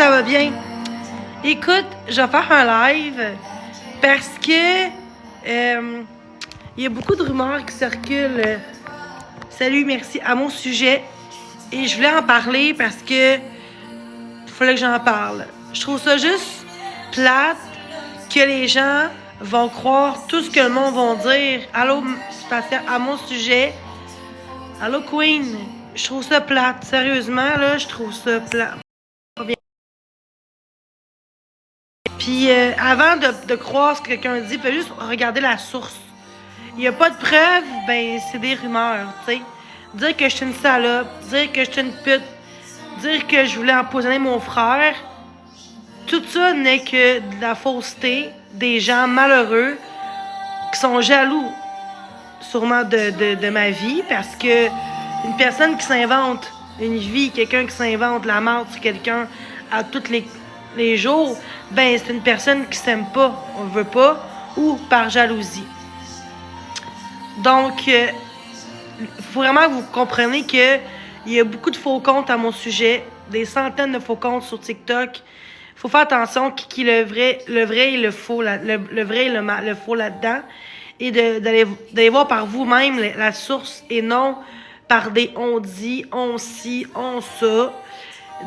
ça va bien. Écoute, je vais faire un live parce que il y a beaucoup de rumeurs qui circulent. Salut, merci, à mon sujet. Et je voulais en parler parce que il fallait que j'en parle. Je trouve ça juste plate que les gens vont croire tout ce que le monde va dire. Allô, à mon sujet. Allô, Queen. Je trouve ça plate. Sérieusement, là, je trouve ça plate. Puis, avant de croire ce que quelqu'un dit, fais juste regarder la source. Il n'y a pas de preuves, ben, c'est des rumeurs, tu sais. Dire que je suis une salope, dire que je suis une pute, dire que je voulais empoisonner mon frère, tout ça n'est que de la fausseté des gens malheureux qui sont jaloux, sûrement de ma vie, parce que une personne qui s'invente une vie, quelqu'un qui s'invente la mort sur quelqu'un à tous les jours, ben c'est une personne qui s'aime pas, on veut pas, ou par jalousie. Donc, il faut vraiment que vous compreniez qu'il y a beaucoup de faux comptes à mon sujet, des centaines de faux comptes sur TikTok. Il faut faire attention qui le vrai et le faux, le vrai et le faux là-dedans, et d'aller voir par vous-même la source et non par des on dit, on ci, on ça.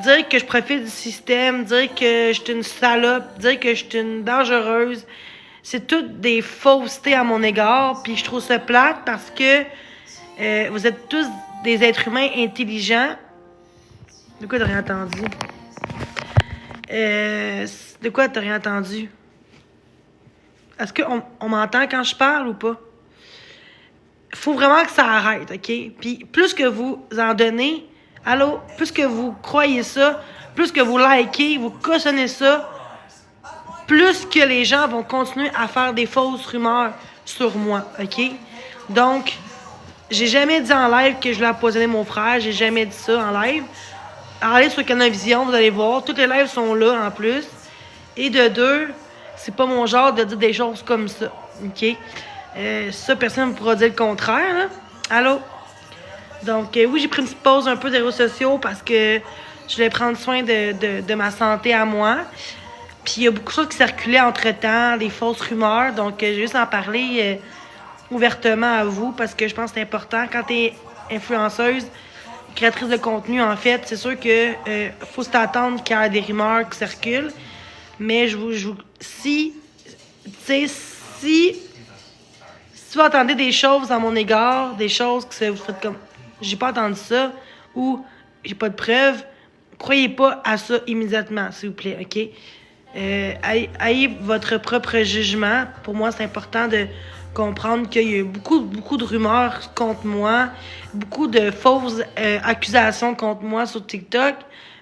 Dire que je profite du système, dire que je suis une salope, dire que je suis une dangereuse, c'est toutes des faussetés à mon égard. Puis je trouve ça plate parce que vous êtes tous des êtres humains intelligents. De quoi t'as rien entendu? De quoi t'as rien entendu? Est-ce qu'on m'entend quand je parle ou pas? Faut vraiment que ça arrête, OK? Puis plus que vous en donnez, allô, plus que vous croyez ça, plus que vous likez, vous cautionnez ça, plus que les gens vont continuer à faire des fausses rumeurs sur moi, OK? Donc, j'ai jamais dit en live que je voulais empoisonner mon frère, j'ai jamais dit ça en live. Allez sur Canavision, vous allez voir, tous les lives sont là en plus. Et de deux, c'est pas mon genre de dire des choses comme ça, OK? Ça, personne ne pourra dire le contraire, là. Allô? Donc, oui, j'ai pris une petite pause un peu des réseaux sociaux parce que je voulais prendre soin de ma santé à moi. Puis, il y a beaucoup de choses qui circulaient entre-temps, des fausses rumeurs. Donc, je vais juste en parler ouvertement à vous parce que je pense que c'est important. Quand tu es influenceuse, créatrice de contenu, en fait, c'est sûr que faut s'attendre qu'il y ait des rumeurs qui circulent. Mais si vous entendez des choses à mon égard, des choses que vous faites comme j'ai pas entendu ça ou j'ai pas de preuves, croyez pas à ça immédiatement, s'il vous plaît, OK? Ayez votre propre jugement. Pour moi, c'est important de comprendre qu'il y a beaucoup de rumeurs contre moi, beaucoup de fausses accusations contre moi sur TikTok,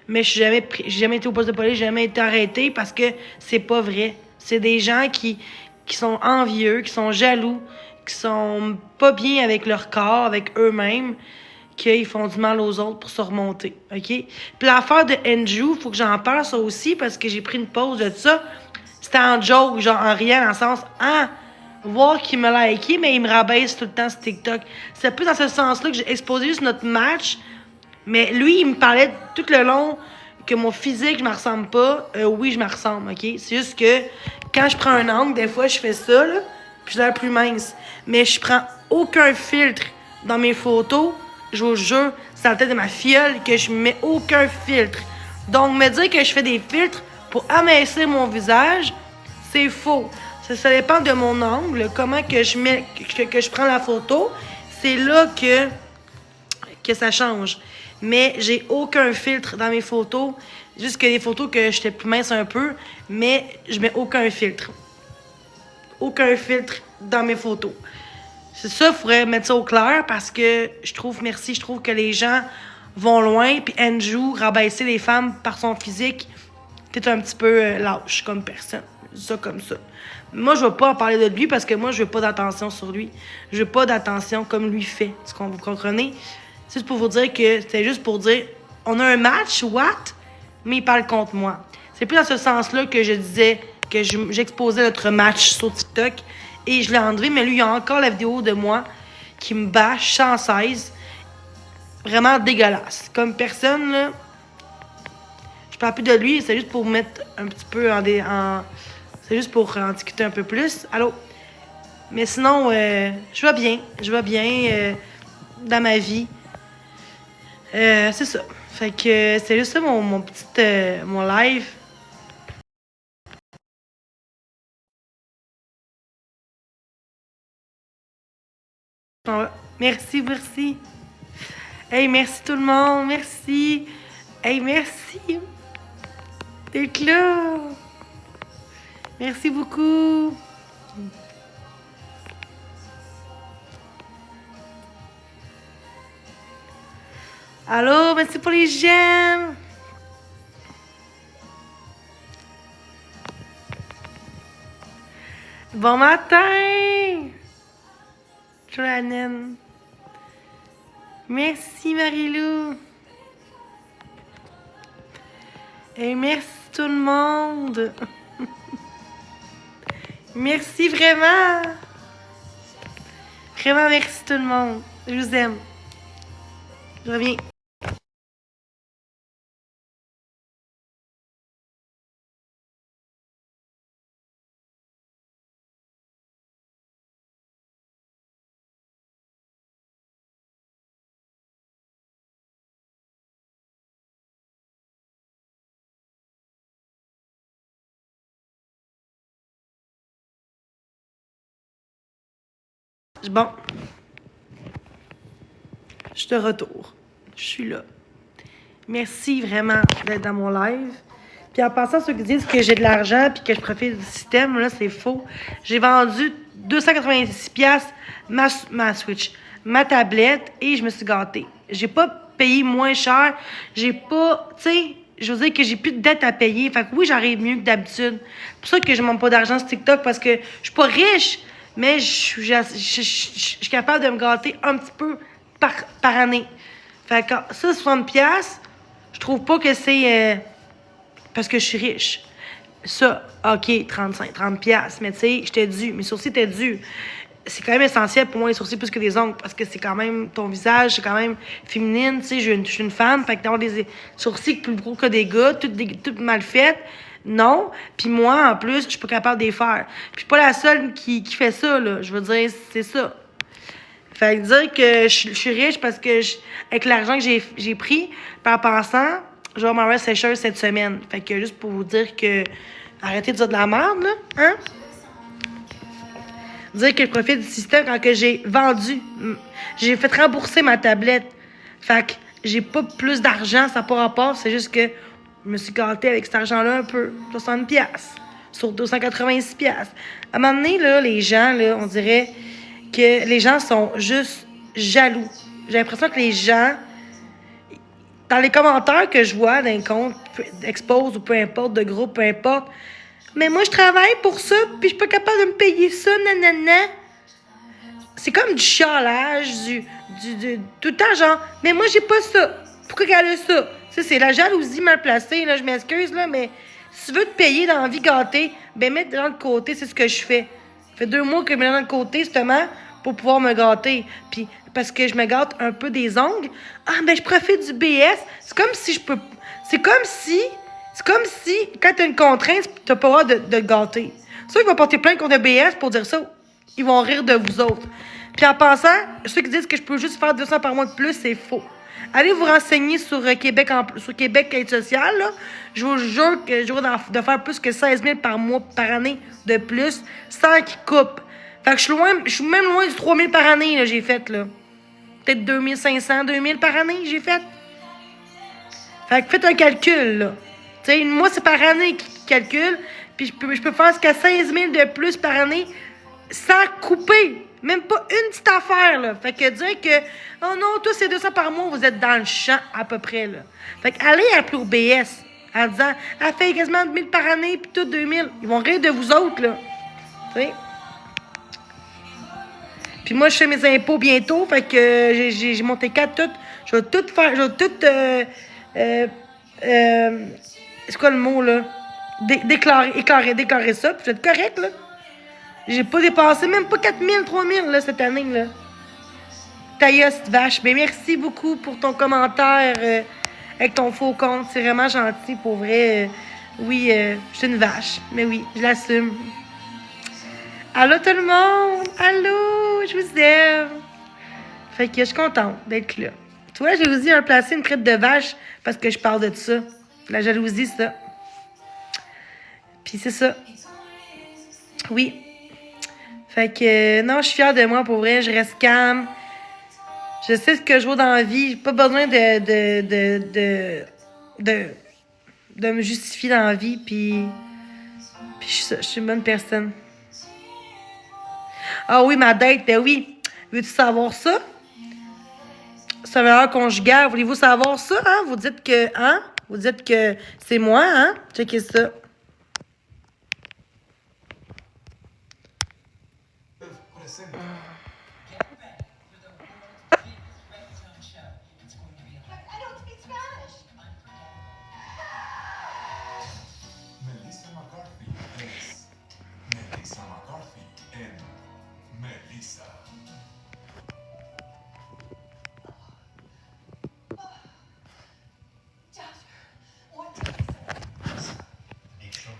mais j'ai jamais été au poste de police, j'ai jamais été arrêtée parce que c'est pas vrai. C'est des gens qui sont envieux, qui sont jaloux, qui sont pas bien avec leur corps, avec eux-mêmes, qu'ils font du mal aux autres pour se remonter, OK? Puis l'affaire de Andrew, faut que j'en parle ça aussi parce que j'ai pris une pause de ça. C'était en joke, genre en riant, dans le sens, voir qu'il me liké, mais il me rabaisse tout le temps sur TikTok. C'est plus dans ce sens-là que j'ai exposé juste notre match, mais lui, il me parlait tout le long que mon physique, je me ressemble pas. Oui, je me ressemble, OK? C'est juste que quand je prends un angle, des fois, je fais ça, là, puis j'ai l'air plus mince. Mais je prends aucun filtre dans mes photos. Je vous jure, c'est la tête de ma filleule que je mets aucun filtre. Donc, me dire que je fais des filtres pour amincir mon visage, c'est faux. Ça dépend de mon angle, comment que je prends la photo. C'est là que ça change. Mais j'ai aucun filtre dans mes photos. Juste que des photos que j'étais plus mince un peu, mais je mets aucun filtre. Aucun filtre dans mes photos. C'est ça, il faudrait mettre ça au clair parce que je trouve que les gens vont loin. Puis Andrew, rabaisser les femmes par son physique, t'es un petit peu lâche comme personne. Ça comme ça. Moi, je veux pas en parler de lui parce que moi, je veux pas d'attention sur lui. Je veux pas d'attention comme lui fait. Est-ce qu'on vous comprenez? C'est pour vous dire que c'était juste pour dire on a un match, what? Mais il parle contre moi. C'est plus dans ce sens-là que je disais que j'exposais notre match sur TikTok et je l'ai enlevé, mais lui, il y a encore la vidéo de moi qui me bâche sans cesse. Vraiment dégueulasse. Comme personne, là. Je parle plus de lui, c'est juste pour mettre un petit peu c'est juste pour en discuter un peu plus. Allô? Mais sinon, je vais bien. Je vais bien dans ma vie. C'est ça. Fait que c'est juste ça mon petit mon live. Merci, merci. Hey, merci tout le monde. Merci. Hey, merci d'être là. Merci beaucoup. Allô, merci pour les j'aime. Bon matin, Joanne. Merci, Marie-Lou. Et merci tout le monde. Merci vraiment. Vraiment, merci tout le monde. Je vous aime. Je reviens. Bon. Je suis de retour. Je suis là. Merci vraiment d'être dans mon live. Puis en passant, ceux qui disent que j'ai de l'argent puis que je profite du système, là, c'est faux. J'ai vendu 286$ ma Switch, ma tablette et je me suis gâtée. J'ai pas payé moins cher. J'ai pas, tu sais, je veux dire que j'ai plus de dettes à payer. Fait que oui, j'arrive mieux que d'habitude. C'est pour ça que je manque pas d'argent sur TikTok parce que je suis pas riche, mais je suis capable de me gâter un petit peu par année. Fait que ça, 60$, je trouve pas que c'est parce que je suis riche. Ça, OK, 30$, mais tu sais, j'étais dû. Mes sourcils étaient dus. C'est quand même essentiel pour moi, les sourcils, plus que des ongles, parce que c'est quand même ton visage, c'est quand même féminine, tu sais, je suis une femme, fait que d'avoir des sourcils plus gros que des gars, toutes mal faites, non. Puis moi, en plus, je suis pas capable de les faire. Puis je suis pas la seule qui fait ça, là. Je veux dire, c'est ça. Fait que dire que je suis riche parce que avec l'argent que j'ai pris, par pensant, je vais avoir ma sécheuse cette semaine. Fait que juste pour vous dire que arrêtez de dire de la merde, là, hein? Dire que je profite du système quand que j'ai vendu. J'ai fait rembourser ma tablette. Fait que j'ai pas plus d'argent, ça n'a pas rapport. C'est juste que je me suis gâtée avec cet argent-là un peu. 60$ sur 286$. À un moment donné, là, les gens, là, on dirait que les gens sont juste jaloux. J'ai l'impression que les gens, dans les commentaires que je vois d'un compte Expose ou peu importe, de groupe, peu importe, mais moi, je travaille pour ça, puis je suis pas capable de me payer ça, nanana. C'est comme du chialage, tout le temps, genre, mais moi, j'ai pas ça. Pourquoi qu'elle a ça? Ça, c'est la jalousie mal placée, là, je m'excuse, là, mais si tu veux te payer dans la vie gâtée, ben, mettre dans le côté, c'est ce que je fais. Ça fait 2 mois que je me mets dans le côté, justement, pour pouvoir me gâter. Puis, parce que je me gâte un peu des ongles, ah, ben, je profite du BS. C'est comme si, quand t'as une contrainte, t'as pas le droit de te gâter. Ceux qui vont porter plainte contre le BS pour dire ça, ils vont rire de vous autres. Puis en passant, ceux qui disent que je peux juste faire 200 par mois de plus, c'est faux. Allez vous renseigner sur Québec Aide sociale, là. Je vous jure que je vais de faire plus que 16 000 par mois, par année de plus, sans qu'ils coupent. Fait que je suis même loin du 3 000 par année, là, j'ai fait, là. Peut-être 2 500, 2 000 par année, j'ai fait. Fait que faites un calcul, là. Tu sais, moi, c'est par année qui calcule, puis je peux faire jusqu'à 16 000 de plus par année sans couper. Même pas une petite affaire, là. Fait que dire que, oh non, toi, c'est 200 par mois, vous êtes dans le champ, à peu près, là. Fait que allez appeler au BS en disant, elle fait quasiment 1000 par année, puis tout 2000. Ils vont rire de vous autres, là. Tu sais? Puis moi, je fais mes impôts bientôt, fait que j'ai monté 4 toutes. Je vais tout faire, je vais tout, c'est quoi le mot, là? Déclarer ça, puis je vais être correct, là. J'ai pas dépassé même pas 4 000, 3 000, là, cette année, là. Taïa, cette vache. Ben, merci beaucoup pour ton commentaire, avec ton faux compte. C'est vraiment gentil, pour vrai. Oui, je suis une vache. Mais oui, je l'assume. Allô tout le monde! Allô! Je vous aime! Fait que je suis contente d'être là. Tu vois, la jalousie a placé une traite de vache parce que je parle de ça. La jalousie, ça. Puis c'est ça. Oui. Fait que non, je suis fière de moi, pour vrai. Je reste calme. Je sais ce que je vaux dans la vie. J'ai pas besoin de me justifier dans la vie. Puis je suis une bonne personne. Ah oui, ma date, ben oui. Veux-tu savoir ça? Ça valeur conjugale. Voulez-vous savoir ça, hein? Vous dites que c'est moi, hein? Checkez ça.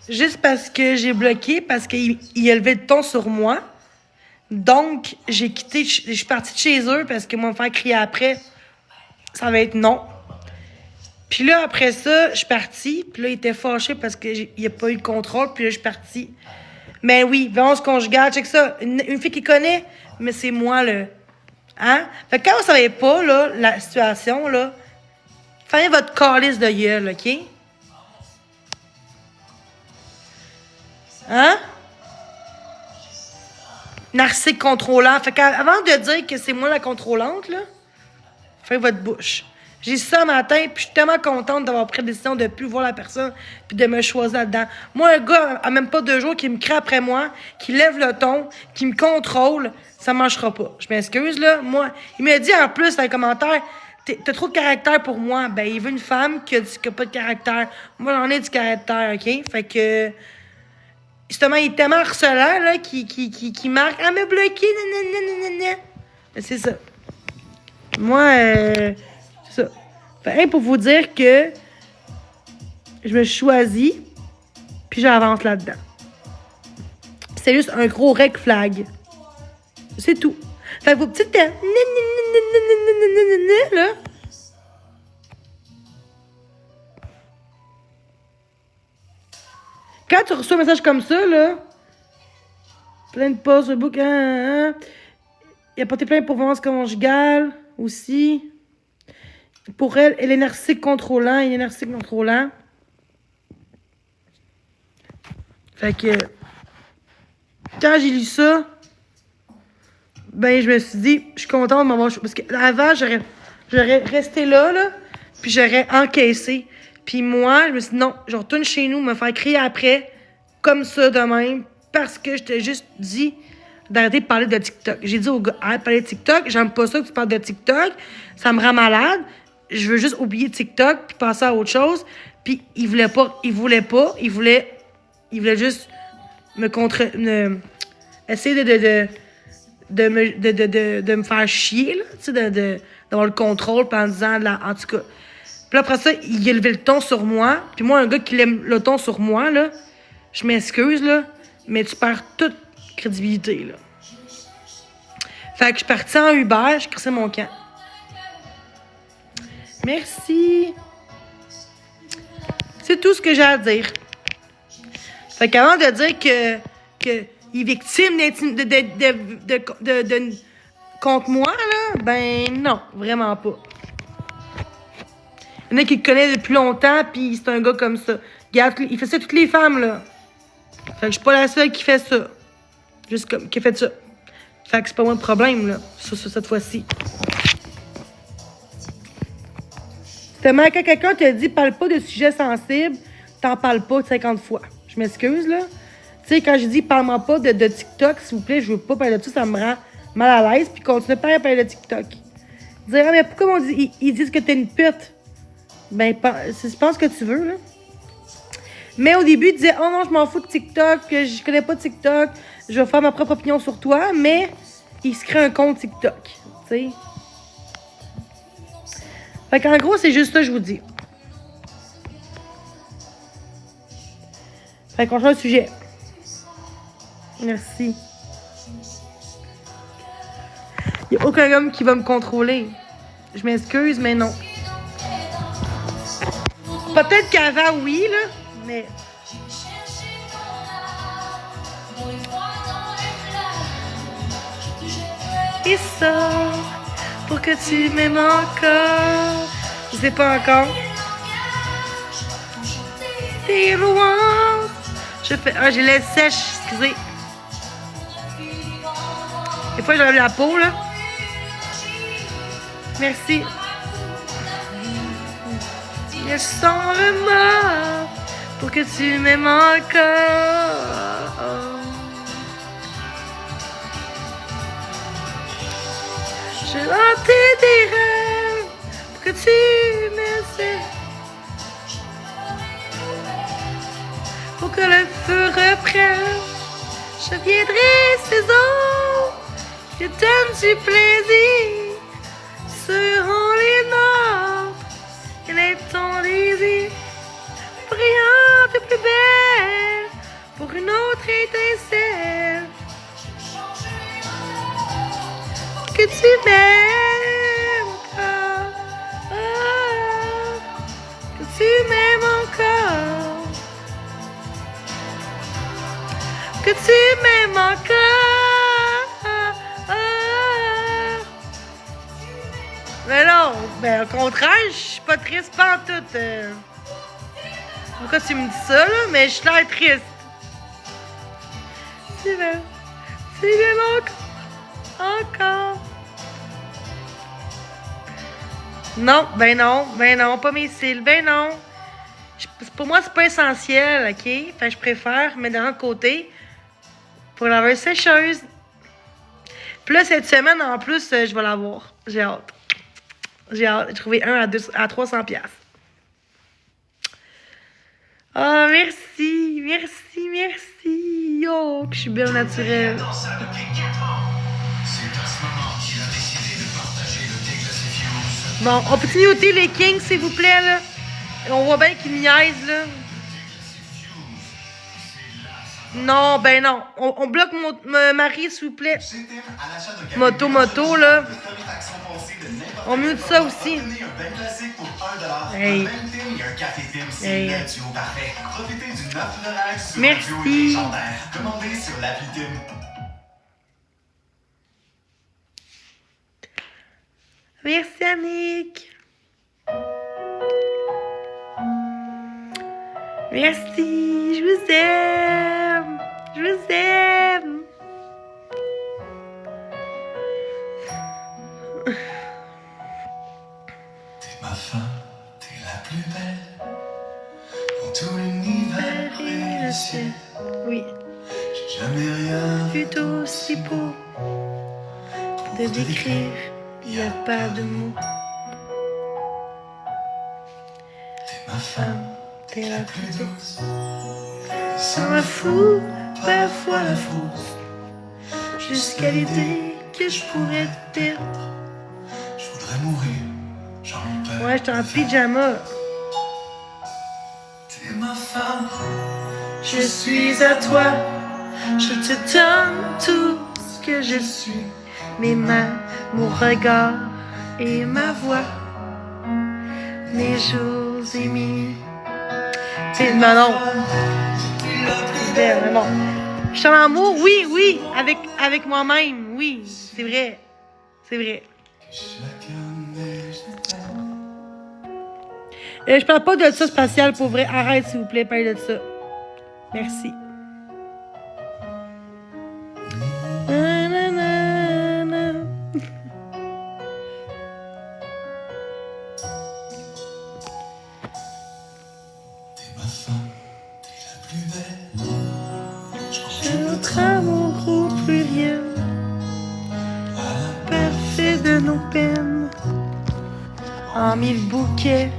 Juste parce que j'ai bloqué, parce qu'il élevait le ton sur moi. Donc, j'ai quitté, je suis partie de chez eux parce que moi, me faire crier après, ça va être non. Puis là, après ça, je suis partie. Puis là, il était fâché parce qu'il n'y a pas eu de contrôle. Puis là, je suis partie. Mais oui, violence conjugale, check ça. Une fille qui connaît, mais c'est moi, là. Hein? Fait que quand vous savez pas, là, la situation, là, faites votre calice de gueule, OK? Hein? Narcissique contrôlant. Fait qu'avant de dire que c'est moi la contrôlante, là, faites votre bouche. J'ai ça matin, puis je suis tellement contente d'avoir pris la décision de plus voir la personne, puis de me choisir là-dedans. Moi, un gars, à même pas 2 jours, qui me crie après moi, qui lève le ton, qui me contrôle, ça marchera pas. Je m'excuse, là. Moi, il m'a dit en plus dans les commentaires, t'as trop de caractère pour moi. Ben, il veut une femme qui a pas de caractère. Moi, j'en ai du caractère, OK? Fait que, justement, il est tellement harcelant, là, qui marque, ah, me bloquer, nanana. C'est ça. Moi, c'est ça. Fait, pour vous dire que je me suis choisie, puis j'avance là-dedans. C'est juste un gros red flag. C'est tout. Fait que vos petites là. Quand tu reçois un message comme ça, là, plein de posts sur Facebook, il a porté plainte pour violence conjugale aussi. Pour elle, elle est narcissique contrôlant. Il est narcissique contrôlant. Fait que, quand j'ai lu ça, ben, je me suis dit, je suis contente de m'avoir... Parce qu'avant, j'aurais resté là, puis j'aurais encaissé. Puis moi, je me suis dit, non, je retourne chez nous, me faire crier après, comme ça, de même, parce que je t'ai juste dit d'arrêter de parler de TikTok. J'ai dit au gars, arrête de parler de TikTok, j'aime pas ça que tu parles de TikTok, ça me rend malade, je veux juste oublier TikTok, puis passer à autre chose. Puis il voulait juste essayer de me faire chier, là, tu sais, d'avoir le contrôle, puis en disant, en tout cas. Puis après ça, il a levé le ton sur moi. Puis moi, un gars qui lève le ton sur moi, là, je m'excuse, là, mais tu perds toute crédibilité, là. Fait que je suis partie en Uber, je crissais mon camp. Merci. C'est tout ce que j'ai à dire. Fait qu'avant de dire que il est victime contre moi, là, ben non, vraiment pas. Il y en a qui le connaissent depuis longtemps, puis c'est un gars comme ça. Regarde, il fait ça à toutes les femmes, là. Fait que je suis pas la seule qui fait ça. Juste comme, qui a fait ça. Fait que c'est pas moi le problème, là, cette fois-ci. Justement, quand quelqu'un te dit « parle pas de sujets sensibles », t'en parles pas 50 fois. Je m'excuse, là. Tu sais, quand je dis « parle-moi pas de TikTok, s'il vous plaît, je veux pas parler de ça, ça me rend mal à l'aise », puis continue pas à parler de TikTok. Dire « ah, mais pourquoi ils disent que t'es une pute? » Ben, c'est pas ce que tu veux, là. Mais au début, ils disaient « oh non, je m'en fous de TikTok, je connais pas TikTok, je vais faire ma propre opinion sur toi », mais ils se créent un compte TikTok, tu sais. Fait qu'en gros, c'est juste ça que je vous dis. Fait qu'on change de sujet. Merci. Il n'y a aucun homme qui va me contrôler. Je m'excuse, mais non. Peut-être qu'avant, oui, là, mais... Et ça, pour que tu m'aimes encore. Je sais pas encore. T'es loin. Je fais... Ah, j'ai les sèches, excusez. Des fois, j'enlève la peau, là. Merci. Je sens le mort pour que tu m'aimes encore. Je hantais des rêves pour que tu m'aimes. Pour que le feu reprenne, je viendrai saison. Je donne du plaisir, seront les nôtres, et les ton désir, brillante plus belle, pour une autre étincelle. Que tu m'aimes encore, que tu m'aimes encore, que tu m'aimes encore. Mais non, ben au contraire, je suis pas triste pantoute. Pourquoi tu me dis ça, là? Mais je suis l'air triste. Tu m'aimes encore. Non, pas mes cils, ben non. Pour moi, c'est pas essentiel, ok? Fait que je préfère mettre d'un autre côté pour la laveuse sécheuse. Puis là, cette semaine, en plus, je vais l'avoir. J'ai hâte. J'ai trouvé un à 300 $. Ah, merci. Oh, que je suis bien naturelle. Bon, on peut-tu muter les Kings, s'il vous plaît, là? On voit bien qu'ils niaisent, là. Non, ben non. On bloque Marie, s'il vous plaît. Moto, là. On mute ça aussi. Hey. Merci. Merci, Annick. Merci, je vous aime. T'es ma femme, t'es la plus belle dans tout l'univers et le ciel. Oui. J'ai jamais rien vu d'aussi beau. De décrire, y a pas de mots. T'es ma femme, T'es la plus douce. Ça me fout parfois la frousse, jusqu'à l'idée que je pourrais te perdre. Je voudrais mourir, j'en perds. Ouais, j'étais en pyjama. T'es ma femme, Je suis à toi, je te donne tout ce que je suis. Mes mains, mon regard et ma voix. Mes jours et mes... C'est Manon. Belle, non. Je suis en amour, oui, avec moi-même, oui, c'est vrai. Je parle pas de ça spatial, pour vrai. Arrête, s'il vous plaît, parlez de ça. Merci. Notre amour au pluriel, parfait de nos peines, en mille bouquets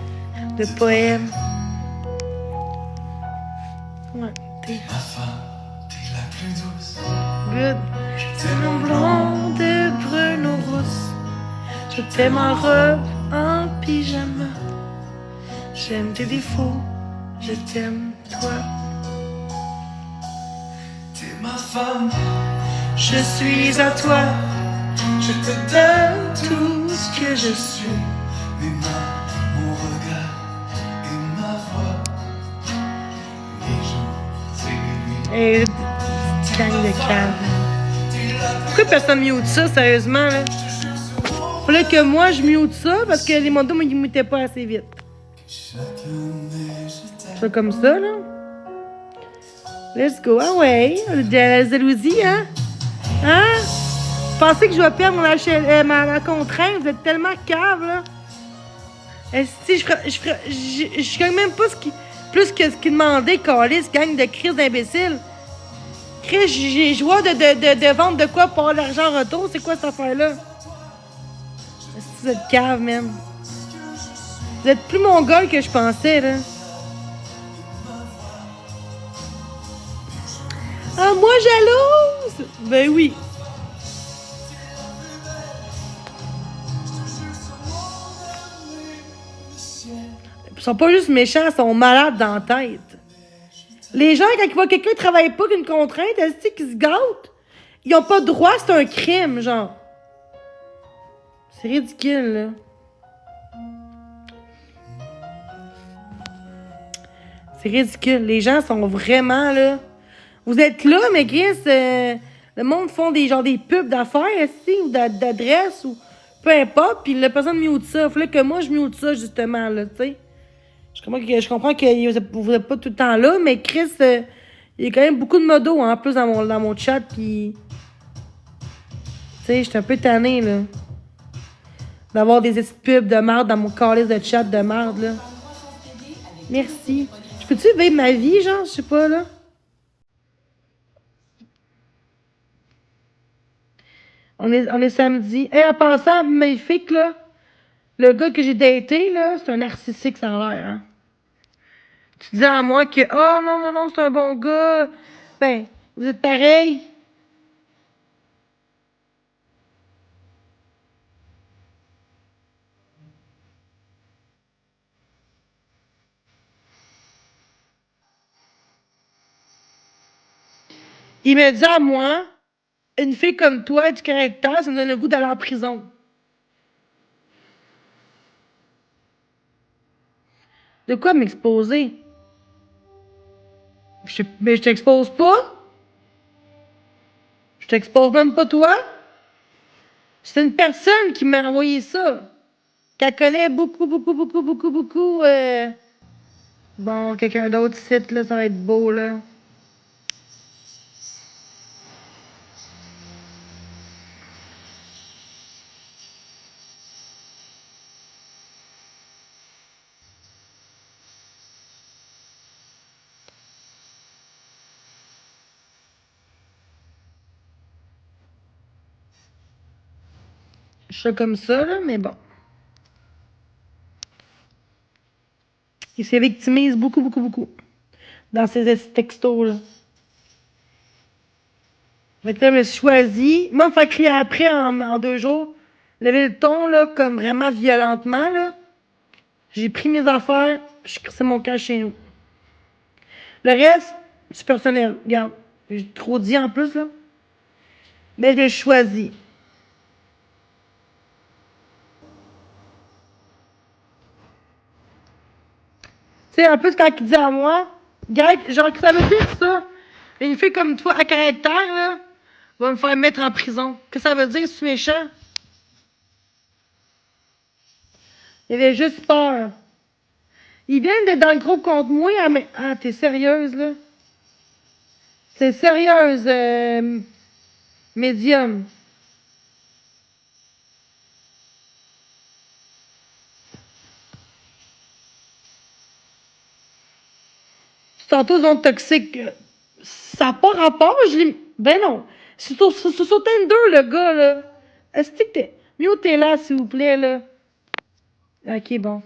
de poèmes. Ouais, t'es ma femme, t'es la plus douce. good. De nos blondes, de brunes ou rousses. Je t'aime en robe, en pyjama. J'aime tes défauts, je t'aime toi. femme. Je suis à toi, Je te donne tout ce que je suis. Mes mains, mon regard et ma voix. Les jours et les nuits. et gang de cave. Pourquoi personne mute ça, sérieusement, là? Fallait que moi, je mute ça, parce que les motos, ils mutaient pas assez vite. Chacun des je t'aime. C'est comme ça, là. Let's go. Ah ouais, de la jalousie, hein? Hein? Vous pensez que je vais perdre ma contrainte? Vous êtes tellement cave, là. Si je gagne même pas plus que ce qu'il demandait, Calis, gang de crise d'imbéciles. Chris, j'ai joie de vendre de quoi pour avoir l'argent en retour. C'est quoi cette affaire-là? Vous êtes cave, man. Vous êtes plus mongol que je pensais, là. Ah, moi, jalouse! Ben oui. Ils sont pas juste méchants, ils sont malades dans la tête. Les gens, quand ils voient quelqu'un qui travaille pas qu'une contrainte, est-ce qu'ils se gâtent? Ils ont pas de droit, c'est un crime, genre. C'est ridicule, là. C'est ridicule. Les gens sont vraiment, là... Vous êtes là, mais Chris, le monde font des pubs d'affaires, ici, ou d'adresses, ou peu importe, puis la personne mute ça. Fallait que moi, je mute ça, justement, là, tu sais. Je comprends que vous n'êtes pas tout le temps là, mais Chris, il y a quand même beaucoup de modos, hein, en plus, dans mon chat, puis... Tu sais, j'étais un peu tannée, là. D'avoir des pubs de merde dans mon calice de chat de merde, là. Merci. Je peux-tu vivre ma vie, genre? Je sais pas, là. On est samedi. Et en passant, magnifique, là, le gars que j'ai daté, là, c'est un narcissique, ça a l'air, hein. Tu dis à moi que, oh non, non, non, c'est un bon gars. Ben, vous êtes pareil. Il me dit à moi, une fille comme toi, du caractère, ça me donne le goût d'aller en prison. De quoi m'exposer? Mais je t'expose pas. Je t'expose même pas toi. C'est une personne qui m'a envoyé ça. Qu'elle connaît beaucoup, beaucoup, beaucoup, beaucoup, beaucoup. Bon, quelqu'un d'autre site, là, ça va être beau, là. Je suis comme ça, là, mais bon. Il se victimise beaucoup, beaucoup, beaucoup. Dans ces textos-là. Fait que là, je me suis choisi. Moi, me faire crier après en 2 jours. Lever le ton, là, comme vraiment violentement, là. J'ai pris mes affaires, je crissé mon camp chez nous. Le reste, c'est personnel. Regarde, j'ai trop dit en plus, là. Mais j'ai choisi. Tu sais, en plus, quand il dit à moi, Greg, genre, que ça veut dire ça? Une fille comme toi, à caractère, là, va me faire mettre en prison. Que ça veut dire, c'est méchant? Il avait juste peur. Ils viennent d'être dans le groupe contre moi. Ah, t'es sérieuse, là? C'est sérieuse, médium. Tantôt, ils ont toxique. Ça n'a pas rapport, je l'ai. Ben non. C'est sur Tinder, le gars, là. Est-ce que t'es. Mutez là, s'il vous plaît, là. Ok, bon.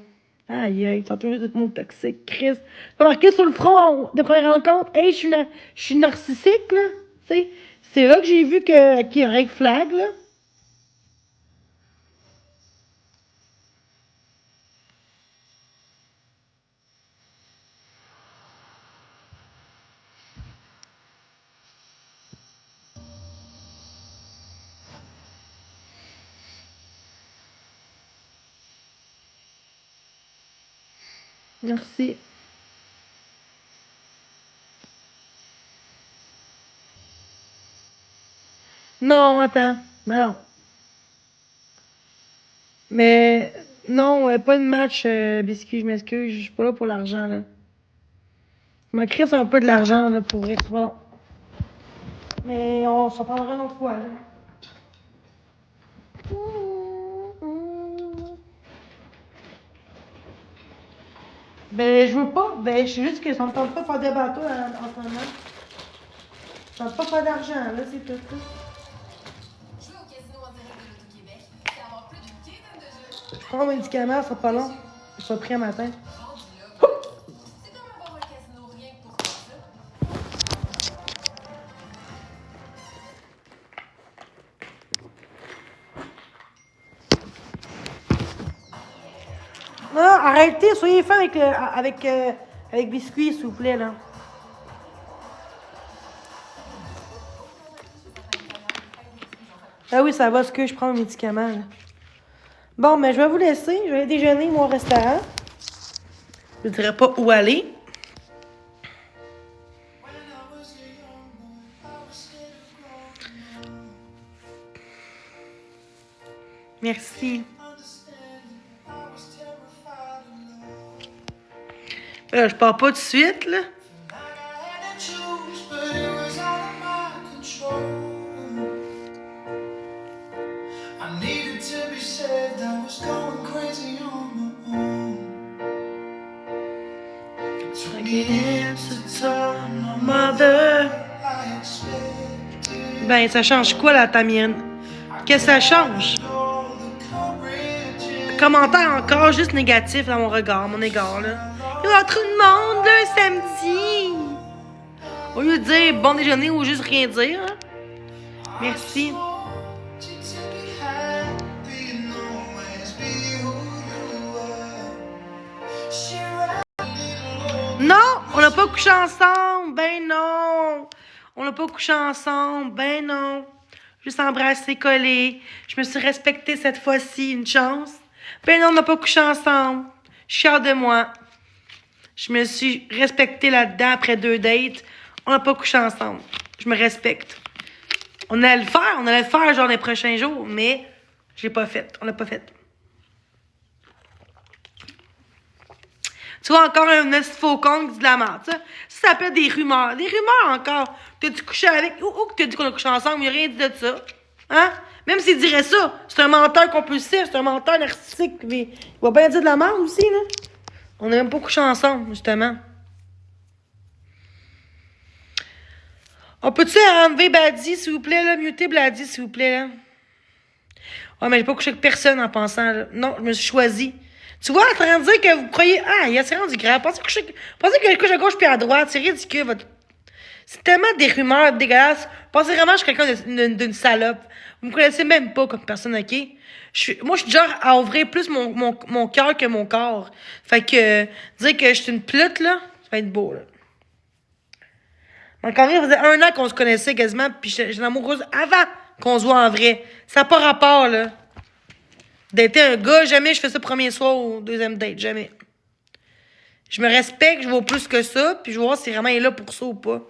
Aïe, aïe, tantôt, vous êtes mon toxique, Chris. Pas marqué sur le front de première rencontre. Hey, je suis narcissique, là. Tu sais, c'est là que j'ai vu qu'il y a un red flag, là. Merci. Non, attends. Non. Mais non, pas de match, biscuit, je m'excuse. Je suis pas là pour l'argent, là. Je me crisse un peu de l'argent, là, pour vrai. Bon. Mais on s'en parlera une autre fois, là. Ben, je veux pas. Ben, je suis juste que ça me tente pas de faire des bateaux en ce moment. Ça me tente pas de faire d'argent, là, c'est tout. Là. Jouer au casino en direct de l'Auto-Québec, c'est avoir plus d'une quinzaine de jeux. Je prends mon médicament, ça sera pas long. Je suis pris un matin. Rendu là, c'est comme avoir un casino rien que pour toi, ça. Non, arrêtez, soyez fin avec biscuit, s'il vous plaît, là. Ah oui, ça va, ce que je prends mon médicament, là. Bon, mais je vais vous laisser. Je vais aller déjeuner, moi, au restaurant. Je ne dirais pas où aller. Merci. Je pars pas tout de suite, là. I needed to be saved, I was going crazy on my own. It took me years to tell my mother I expected Ben, ça change quoi, la tamienne? Qu'est-ce que ça change? all the courage. Commentaire encore juste négatif dans mon regard, mon égard, là. Il y a trop de monde, là, samedi! Au lieu de dire bon déjeuner ou juste rien dire, hein? Merci. Non, on n'a pas couché ensemble, ben non. On n'a pas couché ensemble, ben non. Juste embrassé, collé. Je me suis respectée cette fois-ci, une chance. Ben non, on n'a pas couché ensemble. Je suis fière de moi. Je me suis respectée là-dedans après 2 dates. On n'a pas couché ensemble. Je me respecte. On allait le faire genre les prochains jours, mais je l'ai pas fait. On l'a pas fait. Tu vois, encore un petit faucon qui dit de la merde, ça. Ça s'appelle des rumeurs. Des rumeurs encore. T'as-tu couché avec... Ou que t'as dit qu'on a couché ensemble, il a rien dit de ça. Hein? Même s'il dirait ça, c'est un menteur compulsif, c'est un menteur narcissique. Mais il va bien dire de la merde aussi, là. On n'a même pas couché ensemble, justement. On peut-tu enlever Badi, s'il vous plaît, là? Muter Badi, s'il vous plaît, là? Ouais, mais j'ai pas couché avec personne en pensant, là. Non, je me suis choisie. Tu vois, en train de dire que vous croyez... Ah, il y a c'est rendu grave. Pensez que je couche à gauche puis à droite. C'est ridicule, votre... C'est tellement des rumeurs dégueulasses. Pensez vraiment que je suis quelqu'un d'une salope. Vous me connaissez même pas comme personne, OK? Moi, je suis du genre à ouvrir plus mon cœur que mon corps. Fait que dire que je suis une plute, là, ça va être beau, là. Donc, en vrai, ça faisait 1 an qu'on se connaissait quasiment, puis j'étais amoureuse avant qu'on se voit en vrai. Ça n'a pas rapport, là. D'être un gars, jamais je fais ça premier soir ou deuxième date, jamais. Je me respecte, je vaux plus que ça, puis je vais voir si vraiment il est là pour ça ou pas.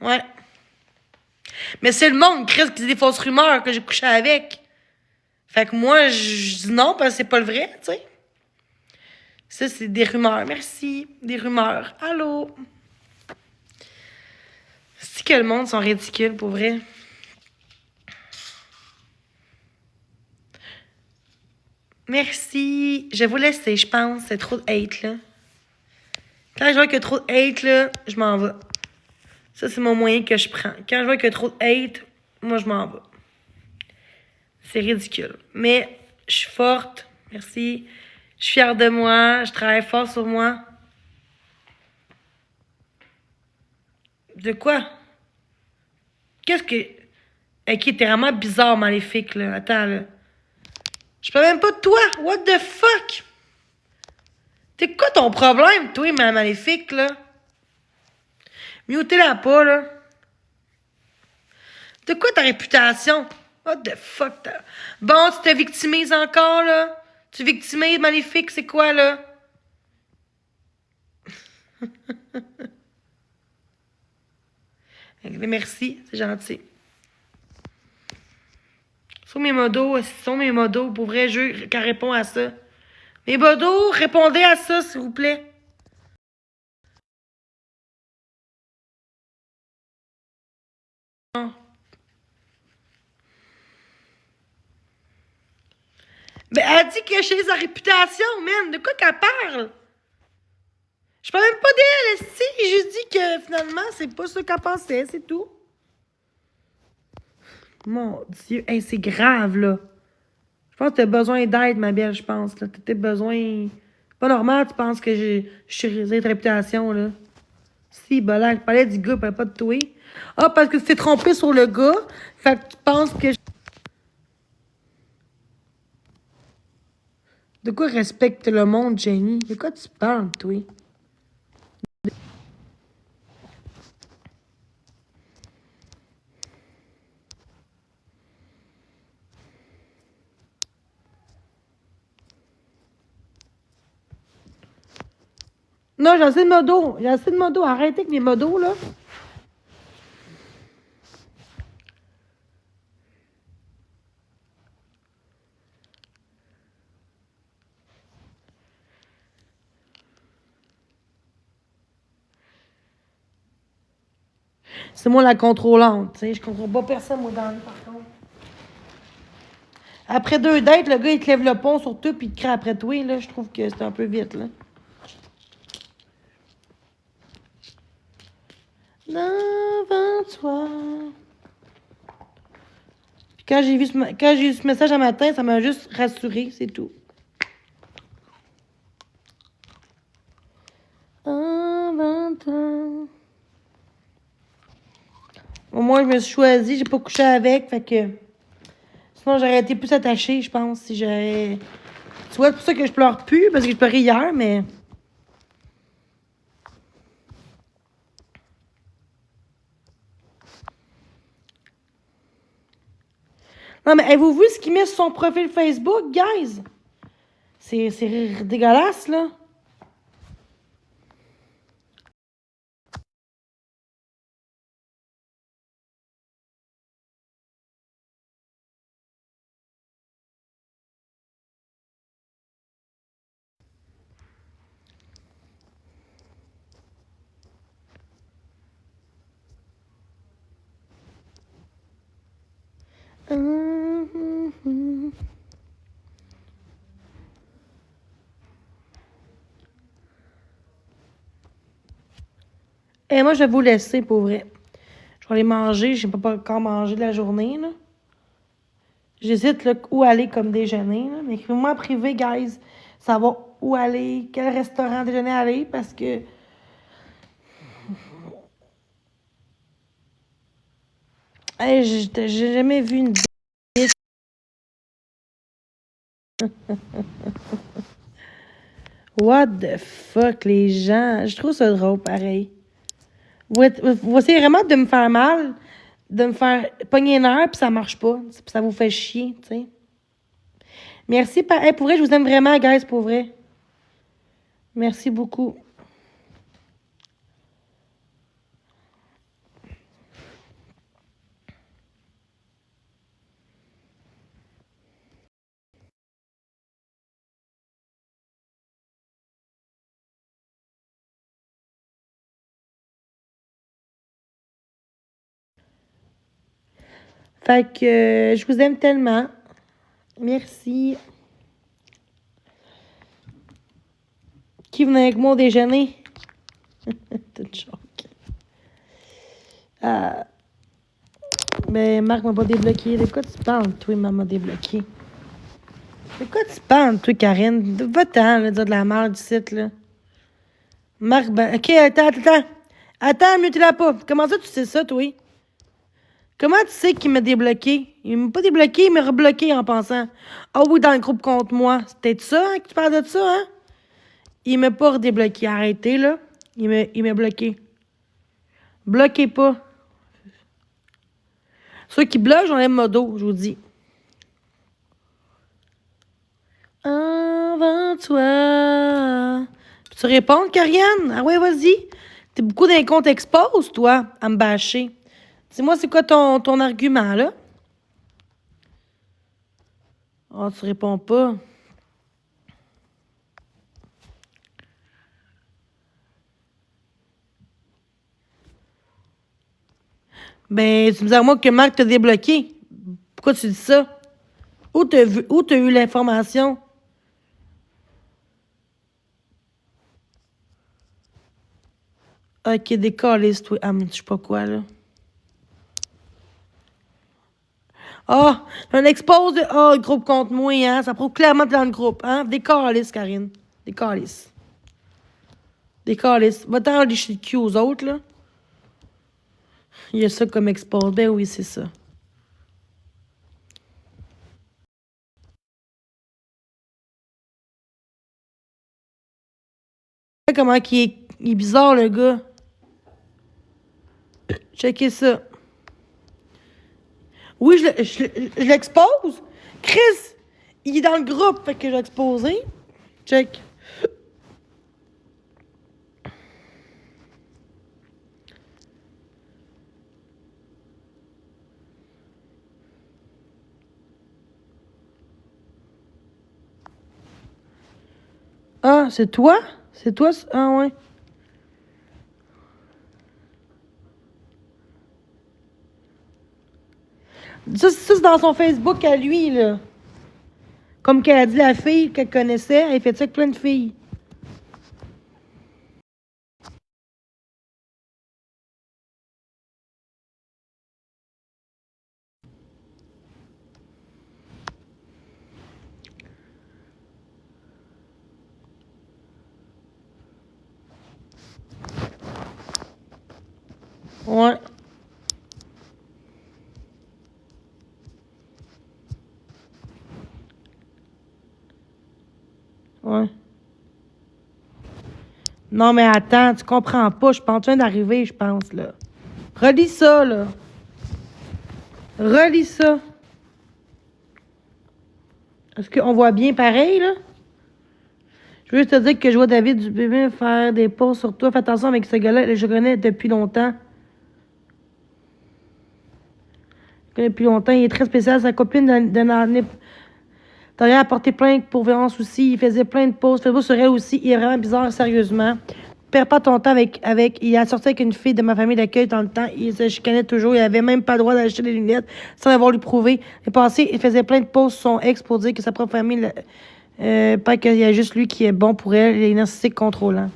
Ouais. Mais c'est le monde, Chris, qui dit des fausses rumeurs que j'ai couché avec. Fait que moi, je dis non, parce que c'est pas le vrai, tu sais. Ça, c'est des rumeurs. Merci. Des rumeurs. Allô? C'est que le monde sont ridicules, pour vrai. Merci. Je vais vous laisser, je pense. C'est trop de hate, là. Quand je vois qu'il y a trop de hate, là, je m'en vais. Ça, c'est mon moyen que je prends. Quand je vois qu'il y a trop de hate, moi, je m'en vais. C'est ridicule. Mais je suis forte. Merci. Je suis fière de moi. Je travaille fort sur moi. De quoi? Qu'est-ce que... Ok, t'es vraiment bizarre, maléfique, là. Attends, là. Je parle même pas de toi. What the fuck? T'es quoi ton problème, toi, ma maléfique, là? Mutez-la pas, là. De quoi ta réputation? What the fuck? Bon, tu te victimises encore, là? Tu victimises, maléfique, c'est quoi, là? Merci, c'est gentil. Sont mes modos, pour vrai, je qu'elle répond à ça. Mes modos, répondez à ça, s'il vous plaît. Ben, elle dit que chez sa réputation, man. De quoi qu'elle parle? Je parle même pas d'elle, si. Je dis que finalement, c'est pas ce qu'elle pensait, c'est tout. Mon Dieu, hey, c'est grave, là. Je pense que t'as besoin d'aide, ma belle, je pense. Là. T'as besoin... Pas normal, tu penses que je suis cette réputation, là. Si, ben là, elle parlait du gars, elle parlait pas de toi. Ah, parce que tu t'es trompé sur le gars, fait que tu penses que... De quoi respecte le monde, Jenny? De quoi tu parles, toi? Non, j'ai assez de modos. J'ai assez de modos. Arrêtez avec mes modos, là. C'est moi la contrôlante, tu sais. Je contrôle pas personne, moi, dans le par contre. Après 2 dates, le gars, il te lève le pont sur tout puis il te crie après toi, là. Je trouve que c'est un peu vite, là. Devant toi. Puis quand j'ai vu ce message un matin, ça m'a juste rassuré, c'est tout. Devant toi. Au moins, je me suis choisie, j'ai pas couché avec, fait que... Sinon, j'aurais été plus attachée, je pense, si j'avais... Tu vois, c'est pour ça que je pleure plus, parce que je pleurais hier, mais... Non, mais avez-vous vu ce qu'il met sur son profil Facebook, guys? C'est dégueulasse, là. Et moi, je vais vous laisser, pour vrai. Je vais aller manger. Je n'ai pas encore mangé de la journée, là. J'hésite, là, où aller comme déjeuner, là. Mais écrivez-moi en privé, guys. Savoir où aller, quel restaurant déjeuner aller, parce que... Hey, j'ai jamais vu une bitch. What the fuck, les gens? Je trouve ça drôle, pareil. Vous essayez vraiment de me faire mal, de me faire pogner une heure, puis ça marche pas. Puis ça vous fait chier, tu sais. Merci. Hey, pour vrai, je vous aime vraiment, guys, pour vrai. Merci beaucoup. Fait que je vous aime tellement. Merci. Qui venait avec moi au déjeuner? Toute joke. Ben, Marc m'a pas débloqué. De quoi tu parles, toi, il m'a débloqué? De quoi tu parles, toi, Karine? Va-t'en, là, dire de la merde du site, là. Marc, ben, OK, attends. Attends, mute-la pas. Comment ça, tu sais ça, toi? Comment tu sais qu'il m'a débloqué? Il m'a pas débloqué, il m'a rebloqué en pensant. Ah oui, dans le groupe contre moi. C'est peut-être ça, hein, que tu parles de ça, hein? Il m'a pas redébloqué. Arrêtez, là. Il m'a bloqué. Bloquez pas. Ceux qui bloquent, j'enlève modo, je vous dis. Avant toi. Tu réponds, Karianne? Ah ouais, vas-y. T'es beaucoup d'un compte expose, toi, à me bâcher. Dis-moi, c'est quoi ton argument, là? Ah, tu réponds pas. Ben, tu me dis à moi que Marc t'a débloqué. Pourquoi tu dis ça? Où t'as eu l'information? Ok, décaliste, toi. Ah, mais je sais pas quoi, là. Ah, un expose de. Ah, le groupe contre moi, hein. Ça prouve clairement que t'es dans le groupe, hein. Décaliste, Karine. Décaliste. Décaliste. Va-t'en aller chez le cul aux autres, là. Il y a ça comme expose. Ben oui, c'est ça. Comment il est bizarre, le gars. Checkez ça. Oui, je l'expose. Chris, il est dans le groupe, fait que je l'ai exposé. Check. Ah, c'est toi? C'est toi? Ah, ouais. Ça, c'est dans son Facebook à lui, là. Comme qu'elle a dit la fille qu'elle connaissait, elle fait ça avec plein de filles. Ouais. Ouais. Non, mais attends, tu comprends pas. Je suis pas en train d'arriver, je pense, là. Relis ça, là. Relis ça. Est-ce qu'on voit bien pareil, là? Je veux juste te dire que je vois David Dubé faire des posts sur toi. Fais attention avec ce gars-là. Je le connais depuis longtemps. Depuis longtemps. Il est très spécial. Sa copine d'une année. T'as a porté plainte pour violence aussi. Il faisait plein de posts. Facebook sur elle aussi. Il est vraiment bizarre, sérieusement. Perds pas ton temps avec. Il a sorti avec une fille de ma famille d'accueil dans le temps. Il se chicanait toujours. Il avait même pas le droit d'acheter des lunettes sans avoir lui prouvé. Le passé, il faisait plein de posts sur son ex pour dire que sa propre famille. Pas qu'il y a juste lui qui est bon pour elle. Il est narcissique contrôlant.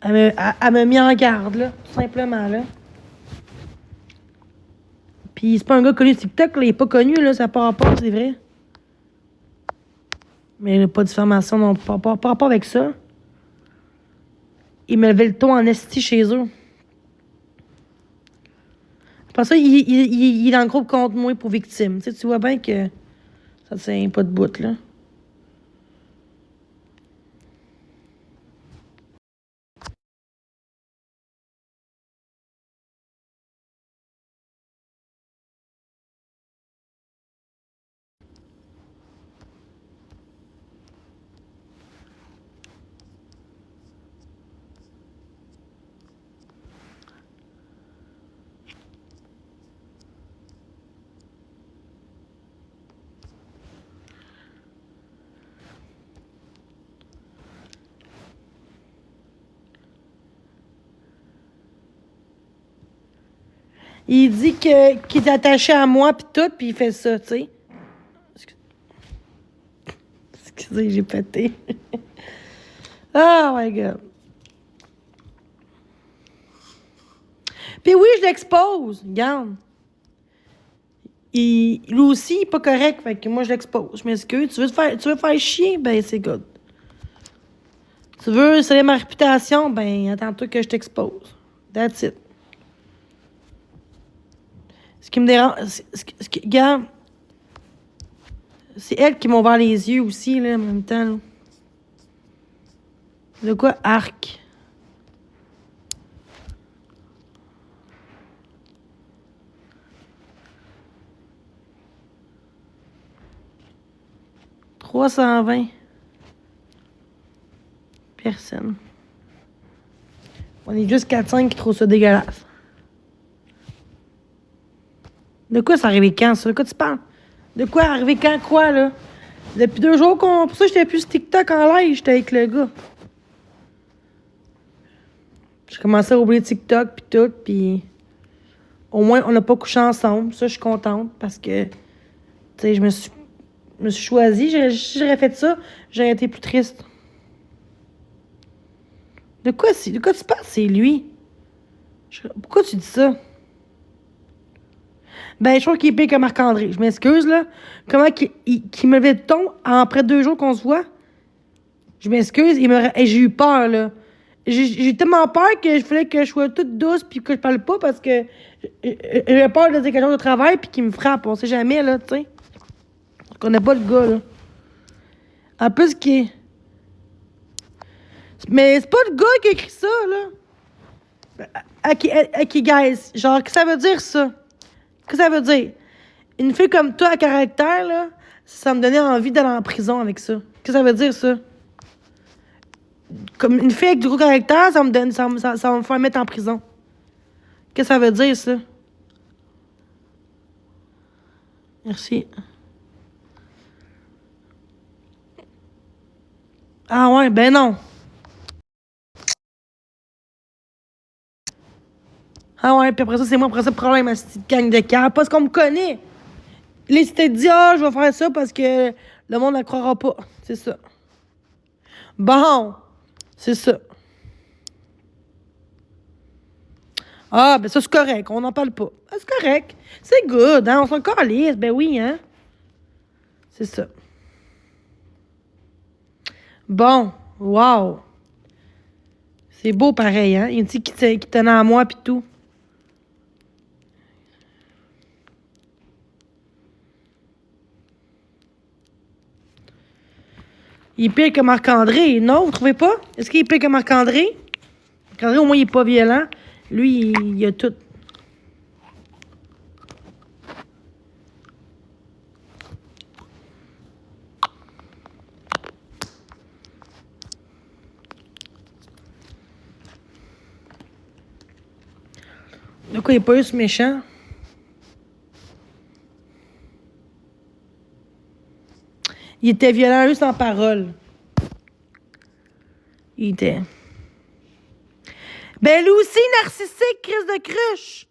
Elle m'a mis en garde, là, tout simplement, là. Puis c'est pas un gars connu sur TikTok, là, il est pas connu, là, ça part pas, c'est vrai. Mais il n'y a pas de diffamation, non, pas rapport avec ça. Il me levait le ton en esti chez eux. Pour ça, il est dans le groupe contre moi pour victime. Tu sais, tu vois bien que ça tient pas de bout, là. Il dit qu'il est attaché à moi pis tout, pis il fait ça, tu sais. Excusez, j'ai pété. Oh my God. Puis oui, je l'expose. Regarde. Lui aussi, il est pas correct. Fait que moi, je l'expose. Je m'excuse. Tu veux faire chier? Ben, c'est good. Tu veux salir ma réputation? Ben, attends-toi que je t'expose. That's it. Ce qui me dérange... Regarde. C'est elle qui m'a ouvert les yeux aussi, là, en même temps. Là. De quoi? Arc. 320 personnes. On est juste 4-5 qui trouvent ça dégueulasse. De quoi ça arrivé quand, ça? De quoi tu parles? De quoi arrivé quand, quoi, là? Depuis 2 jours qu'on... Pour ça, j'étais plus sur TikTok en live, j'étais avec le gars. J'ai commencé à oublier TikTok pis tout, pis... Au moins, on n'a pas couché ensemble. Ça, je suis contente, parce que... Tu sais, je me suis choisie. Si j'aurais fait ça, j'aurais été plus triste. De quoi tu parles? C'est lui. Pourquoi tu dis ça? Ben, je trouve qu'il est pire que Marc-André. Je m'excuse, là. Comment qu'il me levait de ton après 2 jours qu'on se voit? Je m'excuse. Et j'ai eu peur, là. J'ai tellement peur que je voulais que je sois toute douce puis que je parle pas parce que j'ai peur de dire quelque chose de travail puis qu'il me frappe. On sait jamais, là, tu sais. Je connais pas le gars, là. En plus, mais c'est pas le gars qui a écrit ça, là. Ok, guys. Genre, qu'est-ce que ça veut dire, ça? Qu'est-ce que ça veut dire? Une fille comme toi à caractère, là, ça me donnait envie d'aller en prison avec ça. Qu'est-ce que ça veut dire, ça? Comme une fille avec du gros caractère, ça va me faire mettre en prison. Qu'est-ce que ça veut dire, ça? Merci. Ah ouais, ben non. Ah ouais, puis après ça, c'est moi, après ça, le problème à cette gang de cœur. Parce qu'on me connaît. Là, si t'es dit, je vais faire ça parce que le monde ne croira pas. C'est ça. Bon, c'est ça. Ah, ben ça, c'est correct. On n'en parle pas. Ah, c'est correct. C'est good, hein? On s'en calisse. Ben oui, hein? C'est ça. Bon, wow. C'est beau pareil, hein? Il dit qu'il tenait à moi pis tout. Il est pire que Marc-André. Non, vous trouvez pas? Est-ce qu'il est pire que Marc-André? Marc-André, au moins, il est pas violent. Lui, il a tout. De quoi il est pas juste méchant? Il était violent juste en parole. Il était. Ben lui aussi, narcissique, crise de cruche.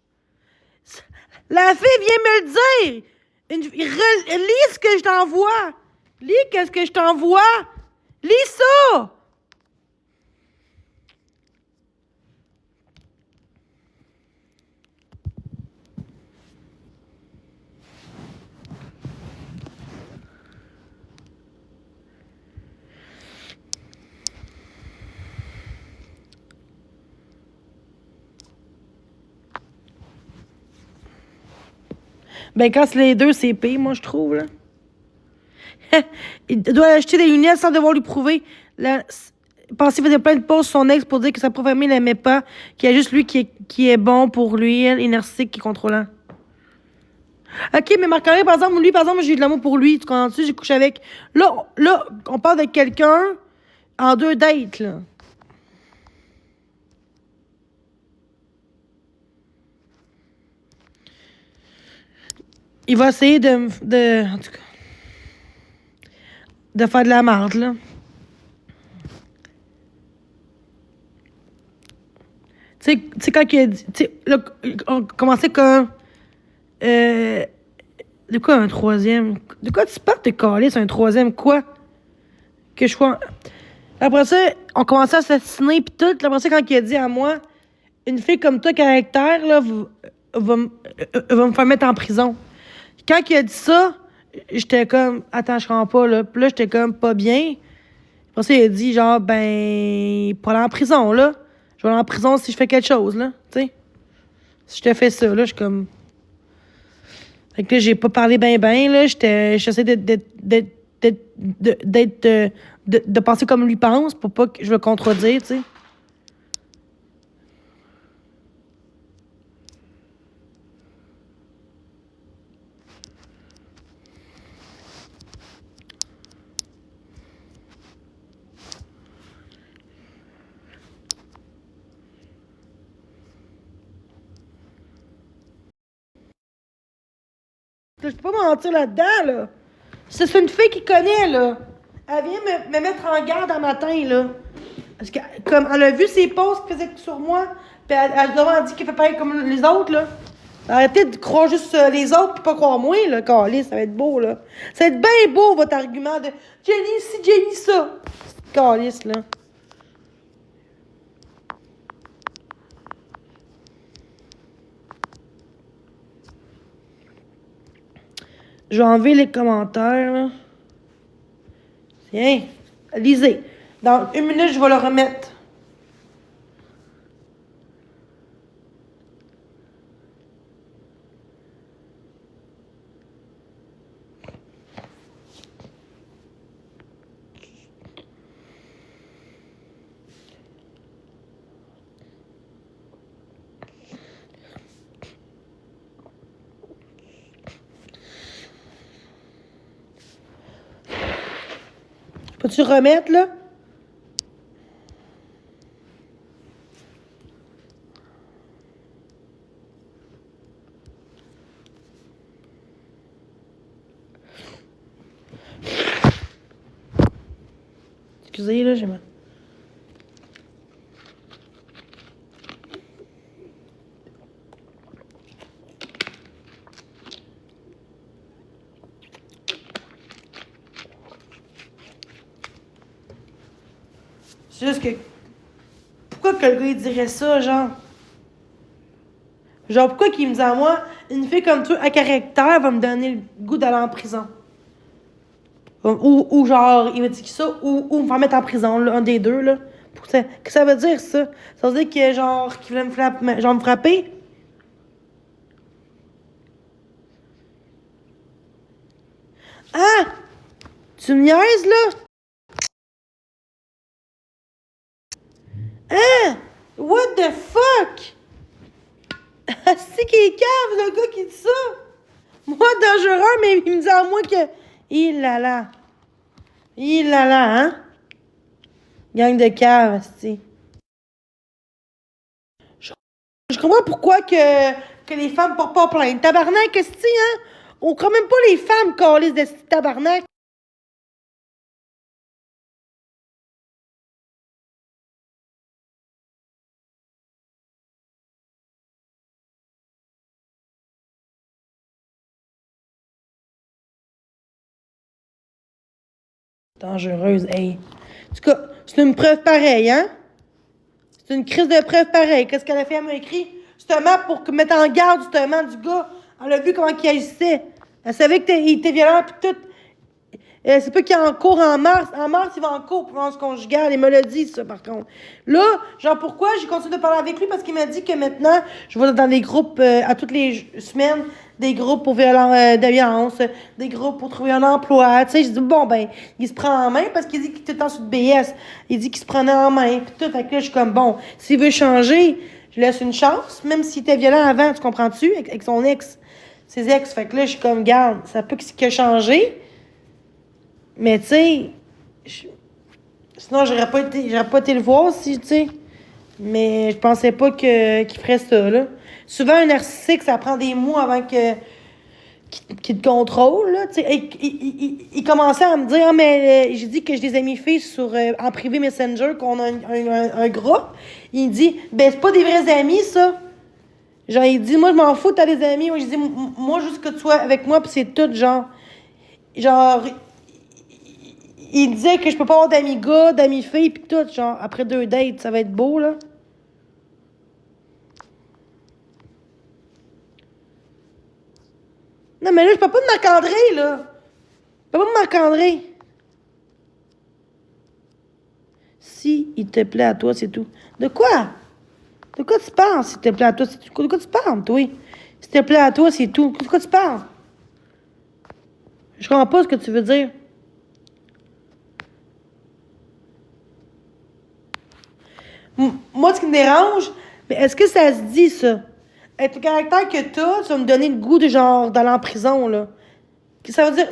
La fille vient me le dire. Lis ce que je t'envoie. Lis qu'est-ce que je t'envoie. Lis ça. Ben, quand c'est les deux, c'est pire, moi, je trouve, là. Il doit acheter des lunettes sans devoir lui prouver. Pensez qu'il faisait plein de pauses sur son ex pour dire que sa propre amie l'aimait pas, qu'il y a juste lui qui est bon pour lui, elle, énergique, qui est contrôlant. OK, mais Marc-André, par exemple, j'ai eu de l'amour pour lui, tu comprends-tu? J'ai couché avec. Là, on parle de quelqu'un en 2 dates, là. Il va essayer en tout cas, de faire de la merde, là. Tu sais, quand il a dit... Tu sais, là, on commençait comme... de quoi un troisième? De quoi tu parles de caler, c'est un troisième quoi? Que je sois... Après ça, on commençait à assassiner pis tout. Après ça, quand il a dit à moi, une fille comme toi, caractère, là, va me faire mettre en prison. Quand il a dit ça, j'étais comme, attends, je comprends pas, là. Puis là, j'étais comme pas bien. Après ça, il a dit, genre, ben, pas aller en prison, là. Je vais aller en prison si je fais quelque chose, là. Tu sais. Si je te fais ça, là, je suis comme. Fait que là, j'ai pas parlé ben, là. J'essaie de penser comme lui pense pour pas que je le contredire, tu sais. Je peux pas mentir là-dedans, là. C'est une fille qui connaît, là. Elle vient me mettre en garde un matin, là. Parce que, comme elle a vu ses posts qu'elle faisait sur moi, puis elle a dit qu'elle fait pareil comme les autres, là. Arrêtez de croire juste les autres puis pas croire moi, là, Calice, ça va être beau, là. Ça va être bien beau, votre argument de Jenny ci, Jenny ça. Calice, là. Je vais enlever les commentaires, là. Tiens, lisez. Dans 1 minute, je vais le remettre. Peux-tu remettre, là? Excusez, là, j'ai mal. C'est juste que... Pourquoi que le gars, il dirait ça, genre? Genre, pourquoi qu'il me dit à moi, une fille comme toi, à caractère, va me donner le goût d'aller en prison? Ou genre, il me dit que ça, ou me faire mettre en prison, là, un des deux, là. Qu'est-ce que ça veut dire, ça? Ça veut dire que, genre, qu'il voulait me frapper? Ah! Tu me niaises, là? Hein? What the fuck? C'est qui est cave, le gars qui dit ça? Moi, dangereux, mais il me dit à moi que... Il là là. Il là là, hein? Gang de cave, asti. Je comprends pourquoi que les femmes portent pas plainte. Tabarnak, asti, hein? On croit même pas les femmes, câlisses de tabarnak. Dangereuse, hey. En tout cas, c'est une preuve pareille, hein? C'est une crise de preuve pareille. Qu'est-ce qu'elle a fait? Elle m'a écrit justement pour mettre en garde justement du gars. Elle a vu comment il agissait. Elle savait qu'il était violent pis tout. C'est pas qu'il est en cours en mars. En mars, il va en cours pour violence conjugale. Il me l'a dit, ça, par contre. Là, genre, pourquoi j'ai continué de parler avec lui? Parce qu'il m'a dit que maintenant, je vais dans des groupes à toutes les semaines, des groupes pour de violence, des groupes pour trouver un emploi. Tu sais, j'ai dit, bon, ben, il se prend en main parce qu'il dit qu'il était en sous de BS. Il dit qu'il se prenait en main. Puis tout, fait que là, je suis comme, bon, s'il veut changer, je laisse une chance, même s'il était violent avant, tu comprends-tu? Avec son ex, ses ex. Fait que là, je suis comme, garde, ça peut qu'il a changé. Mais tu sais, sinon j'aurais pas été le voir si, tu sais. Mais je pensais pas qu'il ferait ça, là. Souvent, un narcissique, ça prend des mois avant qu'il te contrôle, là. Tu sais, il commençait à me dire, ah, mais j'ai dit que j'ai des amis filles en privé Messenger, qu'on a un groupe. Il dit, ben, c'est pas des vrais amis, ça. Genre, il dit, moi, je m'en fous, t'as des amis. Moi, je dis, moi, juste que tu sois avec moi, puis c'est tout, genre. Il disait que je peux pas avoir d'amis gars, d'amis filles, pis tout, genre, après 2 dates, ça va être beau, là. Non, mais là, je peux pas de Marc-André, là. Je peux pas de Marc-André. Si il te plaît à toi, c'est tout. De quoi? De quoi tu parles, s'il te plaît à toi, c'est tout? De quoi tu parles, toi? S'il te plaît à toi, c'est tout. De quoi tu parles? Je comprends pas ce que tu veux dire. Moi, ce qui me dérange, mais est-ce que ça se dit, ça? Être le caractère que t'as, ça va me donner le goût de, genre, d'aller en prison, là. Ça veut dire...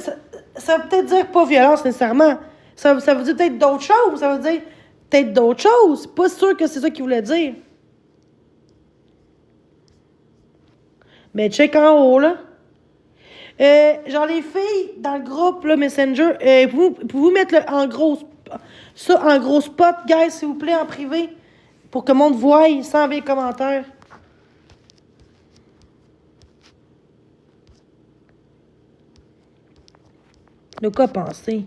Ça veut peut-être dire pas violence, nécessairement. Ça veut dire peut-être d'autres choses. Ça veut dire peut-être d'autres choses. Pas sûr que c'est ça qu'il voulait dire. Mais check en haut, là. Genre, les filles dans le groupe, là, Messenger, pouvez-vous mettre ça en gros spot, guys, s'il vous plaît, en privé, pour que le monde voie sans les commentaires. De quoi penser?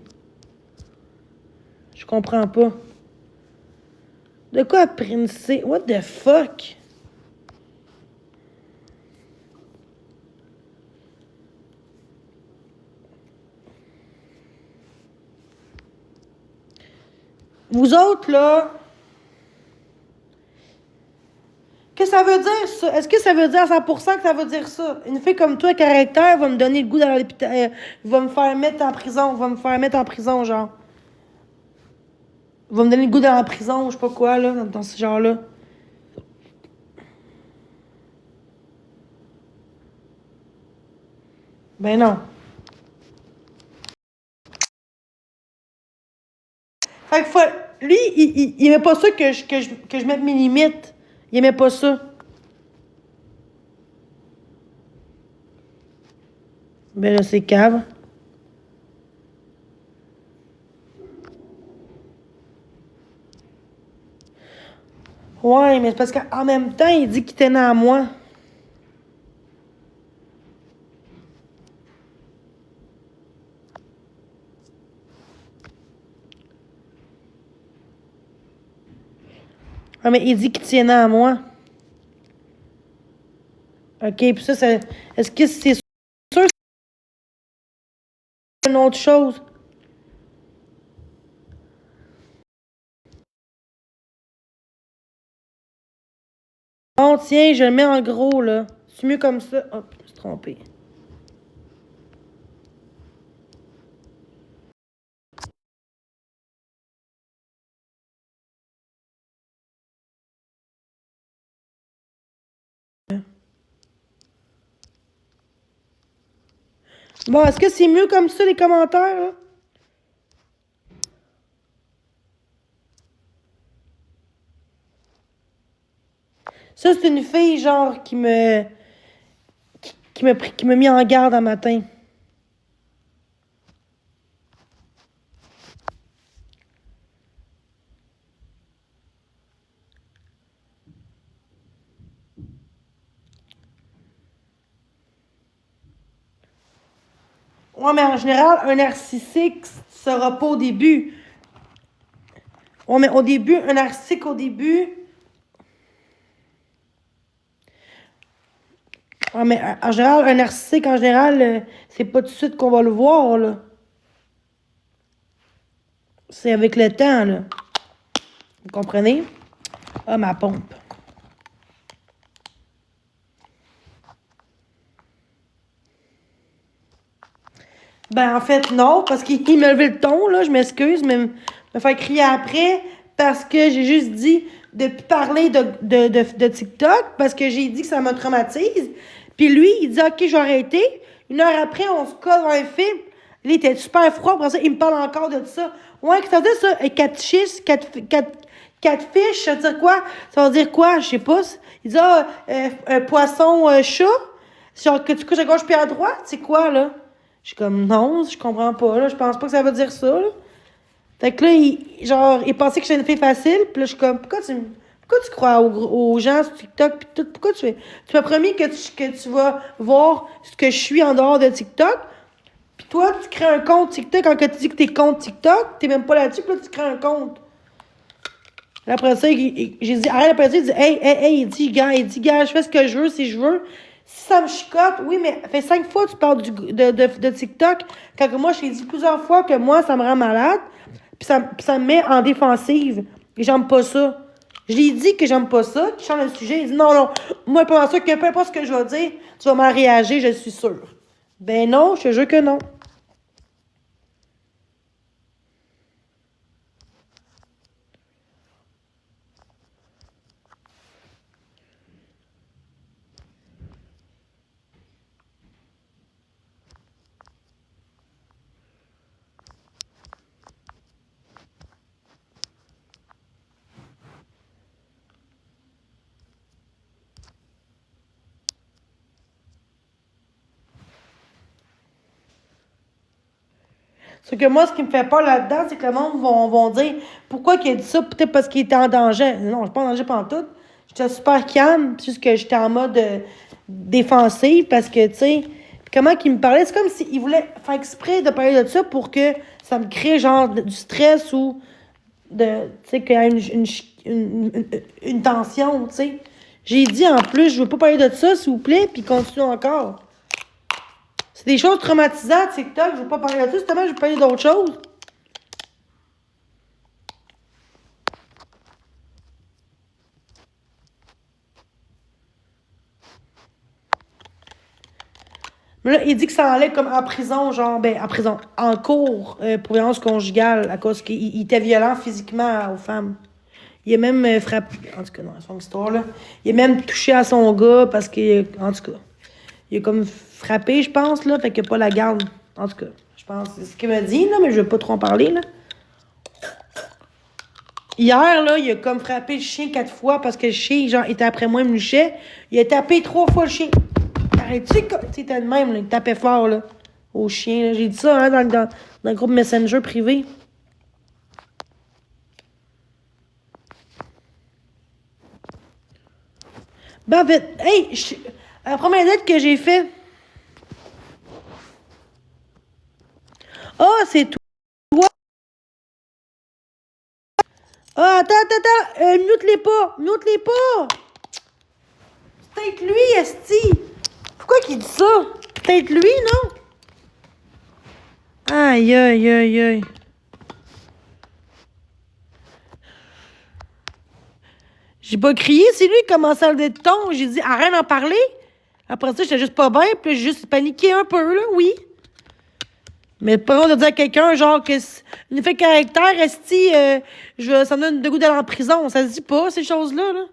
Je comprends pas. De quoi princer? What the fuck? Vous autres, là... Qu'est-ce que ça veut dire, ça? Est-ce que ça veut dire à 100% que ça veut dire ça? Une fille comme toi, caractère, va me donner le goût d'aller l'hôpital... va me faire mettre en prison. Va me faire mettre en prison, genre. Va me donner le goût d'aller en prison, je sais pas quoi, là, dans ce genre-là. Ben non. Fait que lui, il aimait pas ça que je mette mes limites. Il aimait pas ça. Ben là, c'est cave. Ouais, mais c'est parce qu'en même temps, il dit qu'il tenait à moi. Ah, mais il dit qu'il tenait à moi. OK, puis ça, est-ce que c'est sûr que c'est une autre chose? Bon, tiens, je le mets en gros, là. C'est mieux comme ça. Hop, je me suis trompée. Bon, est-ce que c'est mieux comme ça, les commentaires, là? Ça, c'est une fille, genre, qui m'a mis en garde un matin. Ouais, mais en général, un narcissique sera pas au début. Ouais, mais au début, un narcissique au début. Ouais, mais en général, un narcissique, en général, c'est pas tout de suite qu'on va le voir, là. C'est avec le temps, là. Vous comprenez? Ah, ma pompe. Ben, en fait, non, parce qu'il m'a levé le ton, là, je m'excuse, mais me faire crier après parce que j'ai juste dit de plus parler de TikTok parce que j'ai dit que ça me traumatise. Puis lui, il dit, OK, je vais arrêter. Une heure après, on se colle dans un film. Là, il était super froid, pour ça, il me parle encore de ça. Ouais, qu'est-ce que ça veut dire, ça? Catfish, ça veut dire quoi? Ça veut dire quoi? Je sais pas. Il dit, poisson, chat. Genre, que tu couches à gauche puis à droite? C'est quoi, là? Je suis comme, non, je comprends pas, là. Je pense pas que ça veut dire ça, là. Fait que là, il pensait que j'étais une fille facile. Puis là, je suis comme, pourquoi tu crois aux gens sur TikTok? Puis tout, pourquoi tu m'as promis que tu vas voir ce que je suis en dehors de TikTok. Puis toi, tu crées un compte TikTok quand tu dis que t'es contre TikTok. T'es même pas là-dessus. Puis là, tu crées un compte. Là, après ça, j'ai dit, arrête, après ça, il dit, hey, il dit, gars, je fais ce que je veux si je veux. Si ça me chicote, oui, mais ça fait 5 fois que tu parles de TikTok. Quand moi, je t'ai dit plusieurs fois que moi, ça me rend malade. Puis ça me met en défensive. Et j'aime pas ça. Je lui ai dit que j'aime pas ça. Tu changes le sujet. Il dit non, moi, pas sûr que peu importe ce que je vais dire, tu vas m'en réagir, je suis sûre. Ben non, je te jure que non. Sauf que moi, ce qui me fait peur là-dedans, c'est que le monde vont dire pourquoi qu'il a dit ça? Peut-être parce qu'il était en danger. Non, je suis pas en danger pendant tout. J'étais super calme, c'est juste que j'étais en mode défensif parce que, tu sais, comment qu'il me parlait, c'est comme s'il voulait faire exprès de parler de ça pour que ça me crée genre du stress ou tu sais, qu'il y a une tension, tu sais. J'ai dit en plus, je veux pas parler de ça, s'il vous plaît, puis continue encore. C'est des choses traumatisantes, TikTok, je veux pas parler de ça, justement, je veux parler d'autres choses. Mais là, il dit que ça allait comme en prison, genre, en prison, en cours pour violence conjugale, à cause qu'il était violent physiquement aux femmes. Il a même frappé, en tout cas, dans son histoire, là, il a même touché à son gars parce que, en tout cas, il a comme frappé, je pense, là, fait qu'il n'a pas la garde. En tout cas, je pense, c'est ce qu'il m'a dit, là, mais je ne vais pas trop en parler, là. Hier, là, il a comme frappé le chien 4 fois parce que le chien, genre, était après moi, il me luchait. Il a tapé 3 fois le chien. Arrête-tu, c'était le même, là, il tapait fort, là, au chien, là. J'ai dit ça, hein, dans le groupe Messenger privé. Ben, en fait, hey, la première lettre que j'ai fait. Ah, oh, c'est toi. Ah, attends, mute-les pas, mute-les pas. C'est peut-être lui, esti. Pourquoi qu'il dit ça? Peut-être lui, non? Aïe, aïe, aïe, aïe. J'ai pas crié, c'est lui qui commençait à lever le ton. J'ai dit, arrête d'en parler. Après ça, j'étais juste pas bien, puis j'ai juste paniqué un peu, là, oui. Mais pas le droit de dire à quelqu'un, genre, que une fait caractère, esti, ça me donne le goût d'aller en prison. Ça se dit pas, ces choses-là, là.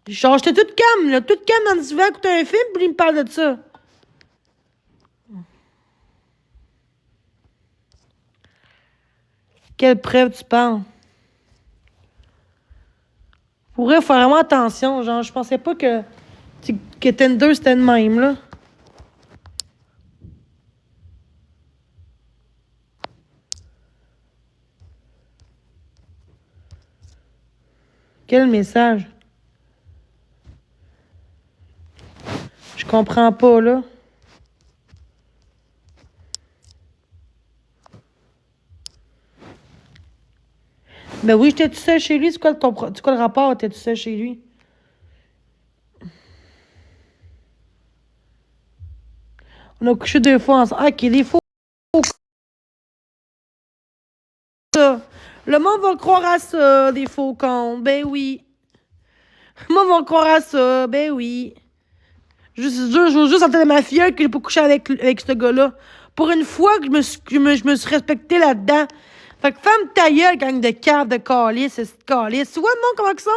Genre, j'étais toute calme, là, toute calme dans le divan, écouter un film, puis il me parle de ça. Quelle preuve tu parles? Pourrait faire vraiment attention, genre, je pensais pas que Tinder, c'était le même, là. Quel message? Je comprends pas, là. Ben oui, j'étais tout seul chez lui. C'est quoi le rapport? T'es tout seul chez lui? On a couché 2 fois ensemble. Ah, OK, des faux. Ça. Le monde va croire à ça, des faux comptes. Ben oui. Le monde va croire à ça. Ben oui. Je veux juste entendre ma fille que j'ai pas couché avec ce gars-là. Pour une fois que je me suis respectée là-dedans. Fait que femme ta gueule, gang de cave, de calice, c'est calice. Tu vois le monde comment ils sont?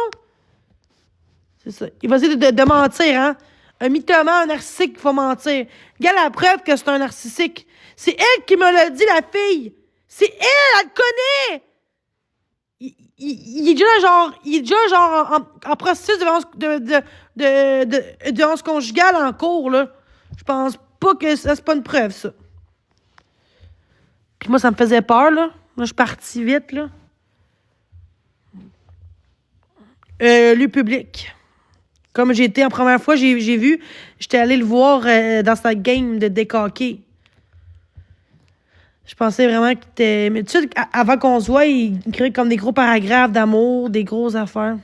C'est ça. Il va essayer de mentir, hein? Un mythomane, un narcissique, il faut mentir. Regarde la preuve que c'est un narcissique. C'est elle qui me l'a dit, la fille. C'est elle le connaît. Il est déjà genre en processus de violence conjugale en cours, là. Je pense pas que c'est pas une preuve, ça. Puis moi, ça me faisait peur, là. Moi, je suis partie vite, là. Lieu public. Comme j'ai été en première fois, j'ai vu, j'étais allée le voir dans sa game de décaquer. Je pensais vraiment que t'es. Mais tu sais, avant qu'on se voit, il écrivait comme des gros paragraphes d'amour, des grosses affaires.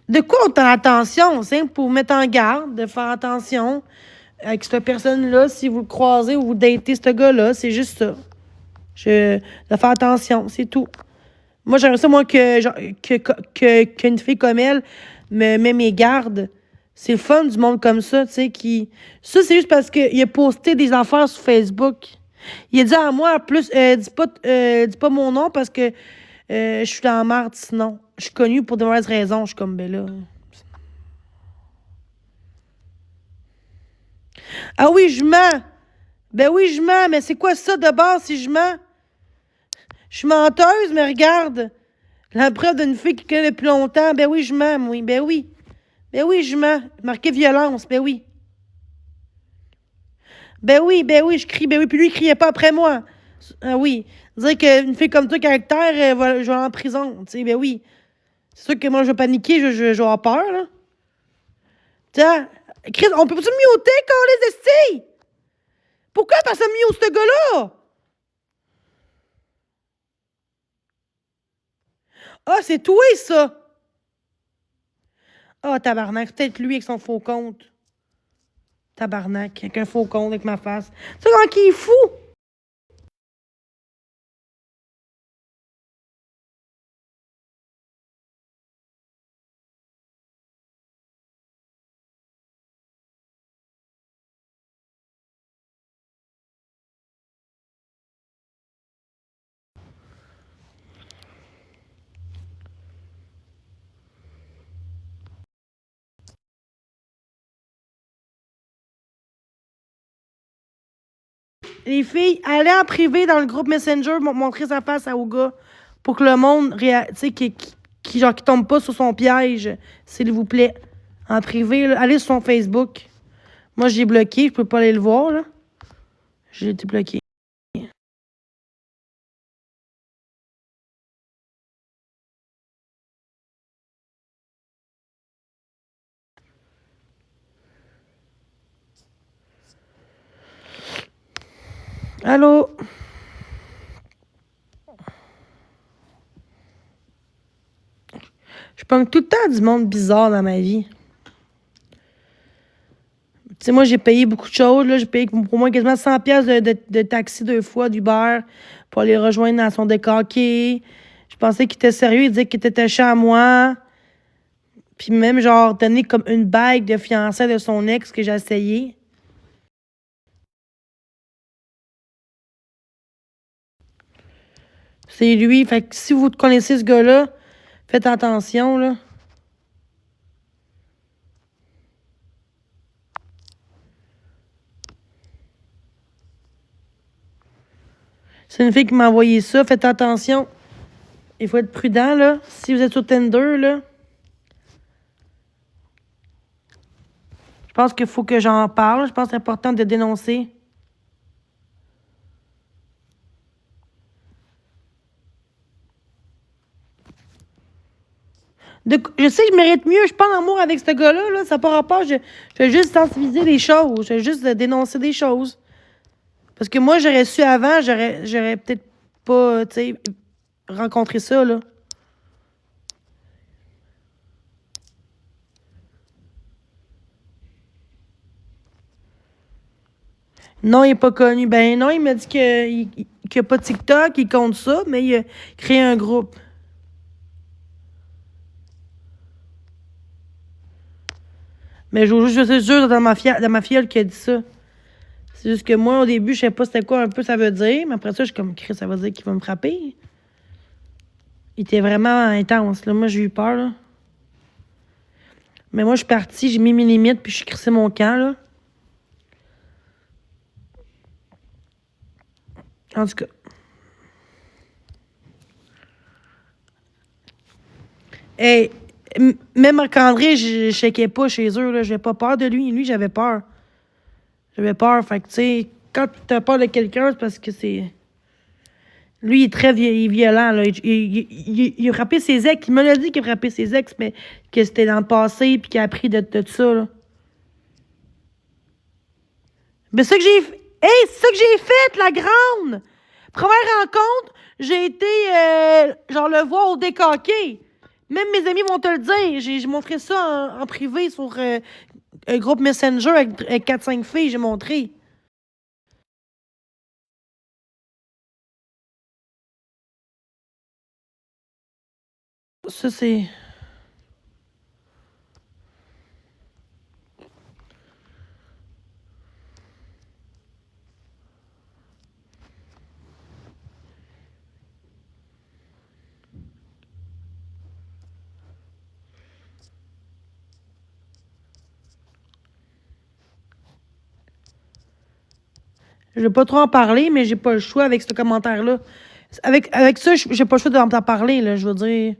De quoi on t'a attention, c'est pour mettre en garde, de faire attention avec cette personne-là, si vous le croisez ou vous datez ce gars-là, c'est juste ça. De faire attention, c'est tout. Moi, j'aimerais ça, moi, qu'une fille comme elle me met mes gardes. C'est le fun du monde comme ça, tu sais, qui... Ça, c'est juste parce qu'il a posté des affaires sur Facebook. Il a dit à moi, en plus, dis pas mon nom parce que je suis dans la merde, sinon. Je suis connue pour de mauvaises raisons. Je suis comme, ben là... Ah oui, je mens! Ben oui, je mens, mais c'est quoi ça de base si je mens? Je suis menteuse, mais regarde. La preuve d'une fille qui connaît depuis longtemps. Ben oui, je mens, oui. Ben oui. Ben oui, je mens. Marqué violence, ben oui. Ben oui, je crie, ben oui. Puis lui, il criait pas après moi. Ah oui. Dire qu'une fille comme toi, caractère, je vais aller en prison. Tu sais, ben oui. C'est sûr que moi, je vais paniquer, je vais avoir peur, là. Tiens, Chris, on peut pas se muter, quand les estis? Pourquoi personne mute ce gars-là? Ah, c'est toi, ça! Ah, tabarnak, c'est peut-être lui avec son faux compte. Tabarnak, avec un faux compte avec ma face. Tu sais comment qu'il est fou? Les filles, allez en privé dans le groupe Messenger, montrer sa face au gars pour que le monde, tu sais, genre, qui tombe pas sur son piège, s'il vous plaît. En privé, là, allez sur son Facebook. Moi, j'ai bloqué, je peux pas aller le voir, là. J'ai été bloqué. Allô? Je prends tout le temps du monde bizarre dans ma vie. Tu sais, moi, j'ai payé beaucoup de choses. Là. J'ai payé pour moi quasiment 100$ de taxi 2 fois d'Uber pour aller rejoindre dans son décaqué. Je pensais qu'il était sérieux. Il disait qu'il était attaché à moi. Puis même, genre, donner comme une bague de fiançailles de son ex que j'ai essayé. C'est lui. Fait que si vous connaissez ce gars-là, faites attention, là. C'est une fille qui m'a envoyé ça. Faites attention. Il faut être prudent, là. Si vous êtes sur Tinder, là. Je pense qu'il faut que j'en parle. Je pense que c'est important de dénoncer. Je sais que je mérite mieux. Je suis pas en amour avec ce gars-là. Là. Ça n'a pas rapport. Je vais juste sensibiliser les choses. Je vais juste dénoncer des choses. Parce que moi, j'aurais su avant, j'aurais peut-être pas, tu sais, rencontré ça, là. Non, il n'est pas connu. Ben non, il m'a dit qu'il n'y a pas de TikTok, il compte ça, mais il a créé un groupe. Mais je suis sûre dans ma fiole qui a dit ça. C'est juste que moi, au début, je sais pas c'était quoi un peu ça veut dire, mais après ça, je suis comme, Chris, ça veut dire qu'il va me frapper. Il était vraiment intense, là. Moi, j'ai eu peur, là. Mais moi, je suis partie, j'ai mis mes limites, puis je suis crissé mon camp, là. En tout cas. Hey, même Marc-André, je checkais pas chez eux, là. J'avais pas peur de lui. Lui, j'avais peur. J'avais peur. Fait que, tu sais, quand t'as peur de quelqu'un, c'est parce que c'est. Lui, il est très violent, là. Il a frappé ses ex. Il me l'a dit qu'il a frappé ses ex, mais que c'était dans le passé, puis qu'il a appris de ça, là. Mais c'est ça que j'ai fait. Hey, c'est ça que j'ai fait, la grande! Première rencontre, j'ai été, genre, le voir au décaqué. Même mes amis vont te le dire. J'ai montré ça en privé sur un groupe Messenger avec 4-5 filles, j'ai montré. Ça, c'est. Je vais pas trop en parler, mais j'ai pas le choix avec ce commentaire-là. Avec ça, j'ai pas le choix de t'en parler, là, je veux dire.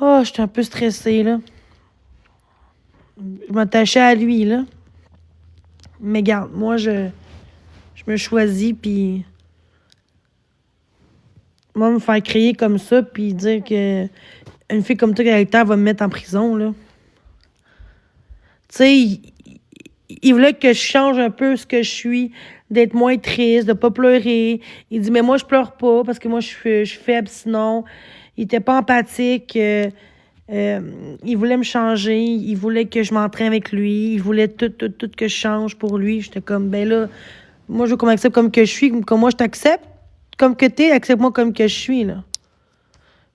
Oh, j'étais un peu stressée, là. Je m'attachais à lui, là. Mais garde, moi, je me choisis, puis moi, me faire crier comme ça, puis dire que une fille comme toi, caractère, va me mettre en prison, là. Tu sais, il voulait que je change un peu ce que je suis, d'être moins triste, de pas pleurer. Il dit, mais moi, je pleure pas, parce que moi, je suis faible, sinon. Il était pas empathique. Il voulait me changer. Il voulait que je m'entraîne avec lui. Il voulait tout que je change pour lui. J'étais comme, ben là, moi, je veux qu'on m'accepte comme que je suis, comme moi, je t'accepte. Comme que t'es, accepte-moi comme que je suis, là.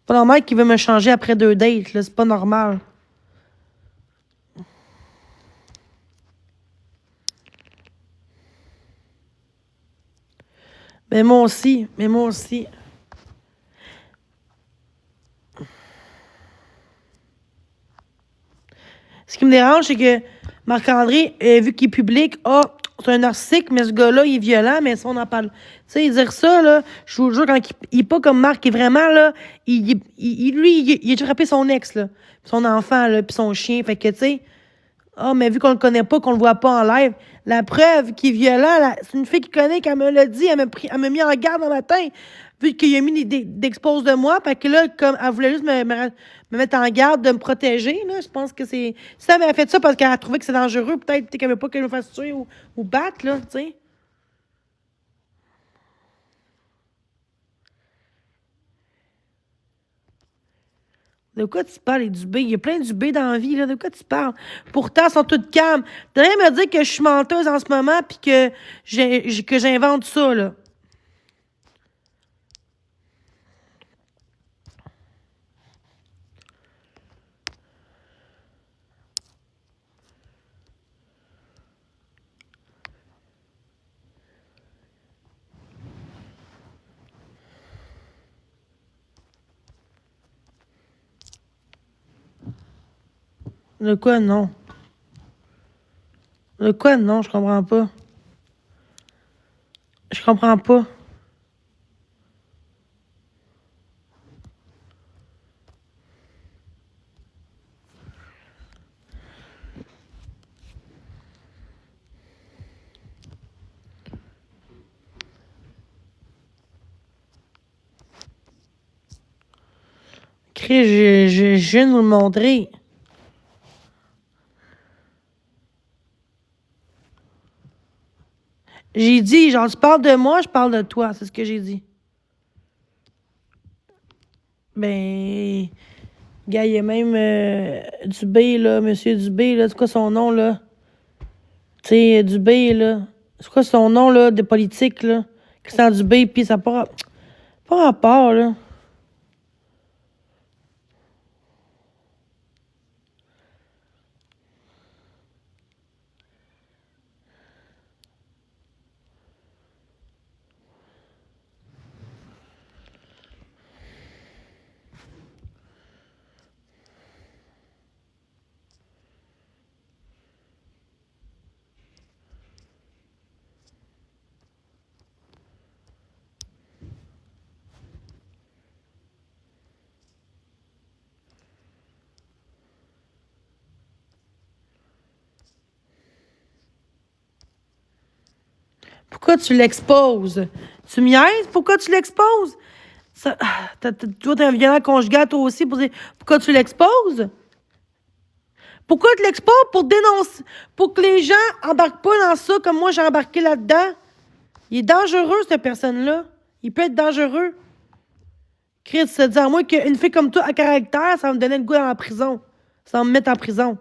Pas normal qu'il veut me changer après 2 dates, là. C'est pas normal. Mais moi aussi. Mais moi aussi. Ce qui me dérange, c'est que Marc-André, vu qu'il est public, c'est un narcissique, mais ce gars-là, il est violent, mais ça, on en parle. Tu sais, dire ça, là, je vous jure, quand il est pas comme Marc, il est vraiment, là, lui, il a frappé son ex, là, puis son enfant, là, puis son chien. Fait que, tu sais, mais vu qu'on le connaît pas, qu'on le voit pas en live, la preuve qu'il est violent, c'est une fille qui connaît, qu'elle me l'a dit, elle m'a mis en garde un matin, vu qu'il a mis d'expose de moi, fait que là, comme, elle voulait juste me mettre en garde, de me protéger, là, je pense que c'est... Si elle avait fait ça parce qu'elle a trouvé que c'est dangereux, peut-être qu'elle veut pas qu'elle me fasse tuer ou battre, là, tu sais. De quoi tu parles, les Dubé? Il y a plein de Dubé dans la vie, là. De quoi tu parles? Pourtant, ils sont toutes calmes. De rien me dire que je suis menteuse en ce moment puis que j'invente ça, là. De quoi, non? De quoi, non? Je comprends pas. Je comprends pas. Chris, je viens de vous le montrer. J'ai dit, genre, tu parles de moi, je parle de toi. C'est ce que j'ai dit. Ben, gars, il y a même Dubé, là, monsieur Dubé, là, c'est quoi son nom, là? Tu sais, Dubé, là. C'est quoi son nom, là, de politique, là? Christian Dubé, puis ça n'a pas rapport, là. Pourquoi tu l'exposes? Tu me niaises? Pourquoi tu l'exposes? Toi, t'es un violent conjugal, toi aussi, pourquoi tu l'exposes? Pourquoi tu l'exposes? Pour dénoncer, pour que les gens embarquent pas dans ça comme moi j'ai embarqué là-dedans. Il est dangereux, cette personne-là. Il peut être dangereux. Chris, ça dit à moi qu'une fille comme toi, à caractère, ça va me donner le goût d'aller en prison. Ça va me mettre en prison.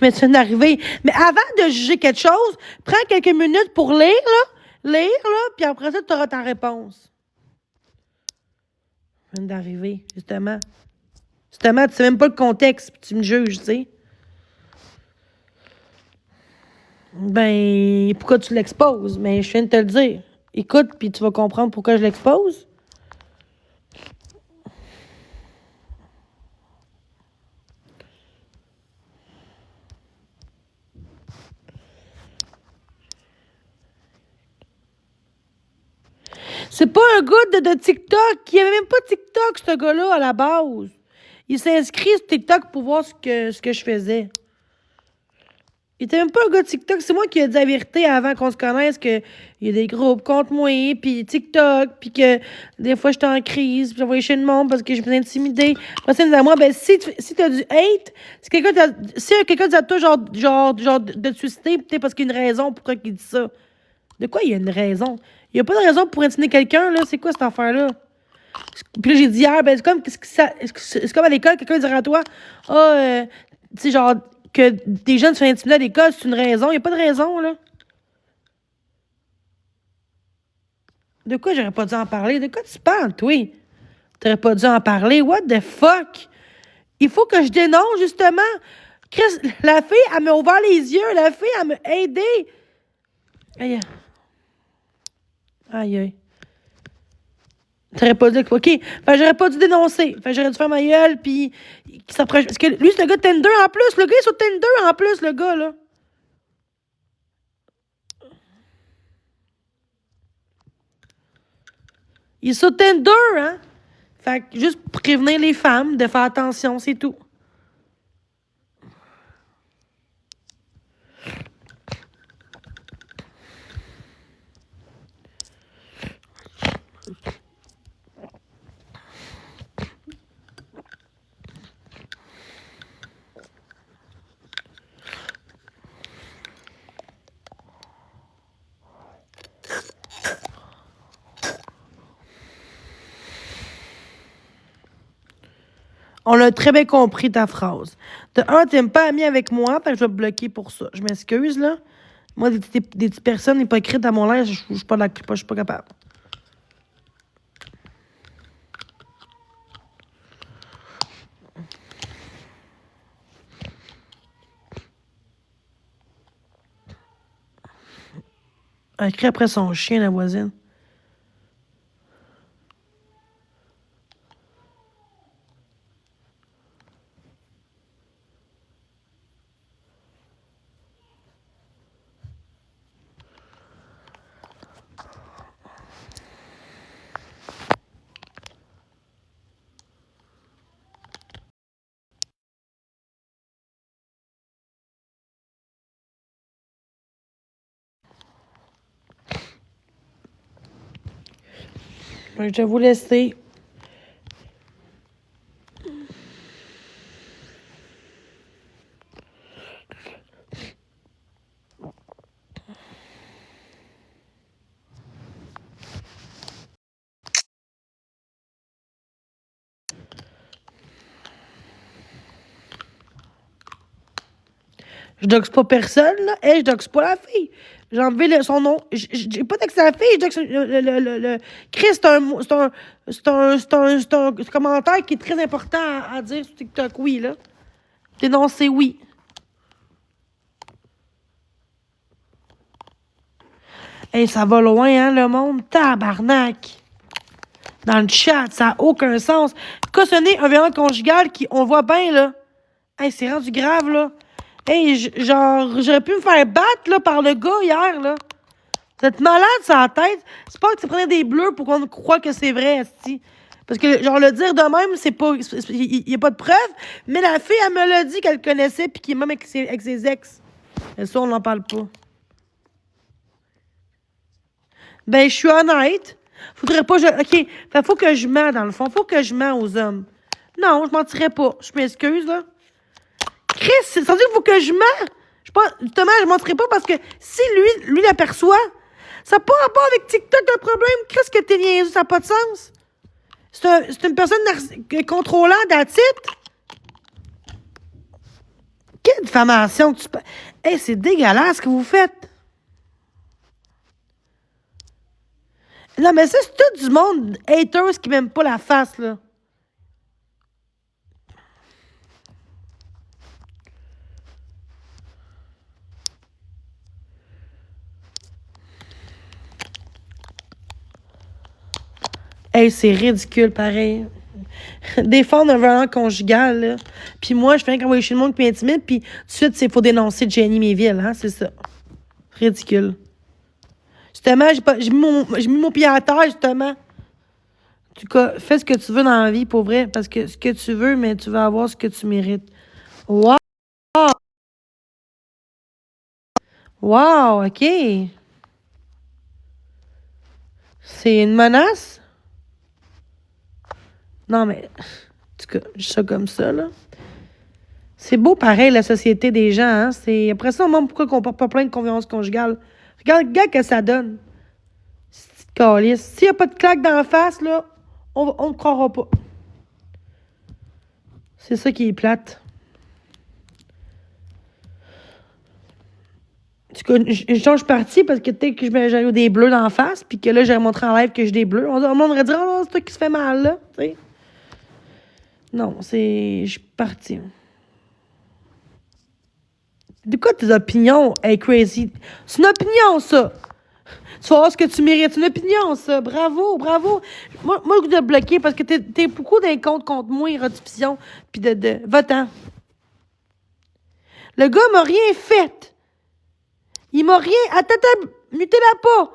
Mais tu viens d'arriver. Mais avant de juger quelque chose, prends quelques minutes pour lire, puis après ça, tu auras ta réponse. Je viens d'arriver, justement. Justement, tu sais même pas le contexte, puis tu me juges, tu sais. Ben, pourquoi tu l'exposes? Mais je viens de te le dire. Écoute, puis tu vas comprendre pourquoi je l'expose. C'est pas un gars de TikTok. Il avait même pas TikTok, ce gars-là, à la base. Il s'est inscrit sur TikTok pour voir ce que je faisais. Il était même pas un gars de TikTok. C'est moi qui ai dit la vérité avant qu'on se connaisse qu'il y a des groupes contre moi, puis TikTok, puis que des fois j'étais en crise, puis j'envoyais chez le monde parce que je me faisais intimider. Après ça, il disait à moi, ben si t'as du hate, si quelqu'un dit à toi genre de te suicider, peut-être parce qu'il y a une raison pourquoi il dit ça. De quoi il y a une raison? Il y a pas de raison pour intimider quelqu'un, là. C'est quoi cette affaire-là? Puis là, j'ai dit hier, ben c'est comme à l'école, quelqu'un dirait à toi, tu sais, genre, que des jeunes se font intimider à l'école, c'est une raison. Il n'y a pas de raison, là. De quoi j'aurais pas dû en parler? De quoi tu parles, toi? T'aurais pas dû en parler? What the fuck? Il faut que je dénonce, justement. Chris, la fille, elle m'a ouvert les yeux. La fille, elle m'a aidé. Aïe. Aïe, aïe. T'aurais pas dit... OK. J'aurais pas dû dénoncer. J'aurais dû faire ma gueule, puis... Qui s'approche... Parce que lui, c'est le gars de Tinder en plus. Le gars est sur Tinder en plus, le gars, là. Il est sur Tinder, hein? Fait que juste pour prévenir les femmes de faire attention, c'est tout. On a très bien compris ta phrase. De un, t'aimes pas ami avec moi, fait que je vais te bloquer pour ça. Je m'excuse, là. Moi, des petites personnes hypocrites à mon linge, je suis pas capable. Elle crie après son chien, la voisine. Je vais vous laisser. Je doxe pas personne, là. Je doxe pas la fille. J'ai enlevé son nom. J'ai pas doxé la fille, je doxe le... Chris, c'est un commentaire qui est très important à dire sur TikTok, oui, là. Dénoncer, oui. Ça va loin, hein, le monde? Tabarnak! Dans le chat, ça n'a aucun sens. Cautionner un violent conjugal qui, on voit bien, là. C'est rendu grave, là. Genre, j'aurais pu me faire battre, là, par le gars hier, là. Vous êtes malade, sur la tête. C'est pas que ça prenait des bleus pour qu'on croit que c'est vrai, esti. Parce que, genre, le dire de même, c'est pas... Il n'y a pas de preuve. Mais la fille, elle me l'a dit qu'elle connaissait puis qu'il est même avec ses ex. Et ça, on n'en parle pas. Ben, je suis honnête. Faudrait pas... OK, faut que je mens, dans le fond. Faut que je mens aux hommes. Non, je mentirais pas. Je m'excuse, là. Chris, ça veut dire qu'il faut que je mens. Justement, je mentirais pas parce que si lui l'aperçoit, ça n'a pas rapport avec TikTok le problème. Chris, que t'es niaiseux, ça n'a pas de sens. C'est une personne contrôlante, that's it. Quelle diffamation que tu peux... c'est dégueulasse ce que vous faites. Non, mais ça, c'est tout du monde haters qui m'aiment pas la face, là. C'est ridicule, pareil. Défendre un violent conjugal, là. Puis moi, je fais rien qu'envoyer chez le monde qui m'intimide, puis tout de suite, il faut dénoncer Jenny Méville, hein, c'est ça. Ridicule. Justement, j'ai mis mon pied à terre, justement. En tout cas, fais ce que tu veux dans la vie, pour vrai. Parce que ce que tu veux, mais tu vas avoir ce que tu mérites. Wow! Wow, OK. C'est une menace? Non, mais... En tout cas, je dis ça comme ça, là. C'est beau, pareil, la société des gens, hein. C'est... Après ça, on demande pourquoi on porte pas plein de confiance conjugale. Regarde que ça donne. C'est calice. S'il n'y a pas de claque dans la face, là, on ne croira pas. C'est ça qui est plate. En tout cas, je change parti parce que peut-être que j'ai des bleus dans la face, puis que là, j'ai montré en live que j'ai des bleus. On aurait dit, oh, c'est toi qui se fait mal, là. T'sais. Non, c'est. Je suis partie. De quoi tes opinions, hey, crazy? C'est une opinion, ça! Tu vas voir ce que tu mérites. C'est une opinion, ça. Bravo, bravo. Moi le goût de bloquer parce que t'es beaucoup d'un compte contre moi, rediffusion, puis de votant. Le gars m'a rien fait. Il m'a rien... Attends, mutez-la pas.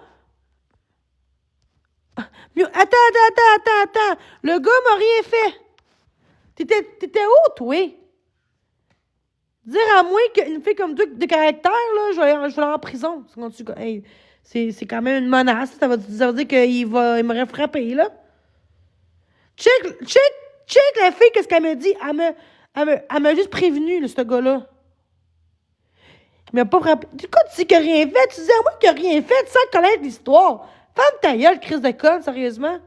Attends. Le gars m'a rien fait. T'étais où, toi? Dire à moi qu'une fille comme toi de caractère, là, je vais aller en prison. Hey, c'est quand même une menace. Ça veut dire qu'il m'aurait frappé, là. Check la fille, qu'est-ce qu'elle me dit? Elle m'a juste prévenu, là, ce gars-là. Il m'a pas frappé. Du coup, tu dis qu'il n'a rien fait. Tu dis à moi qu'il n'a rien fait sans connaître l'histoire. Ferme ta gueule, crise de conne, sérieusement.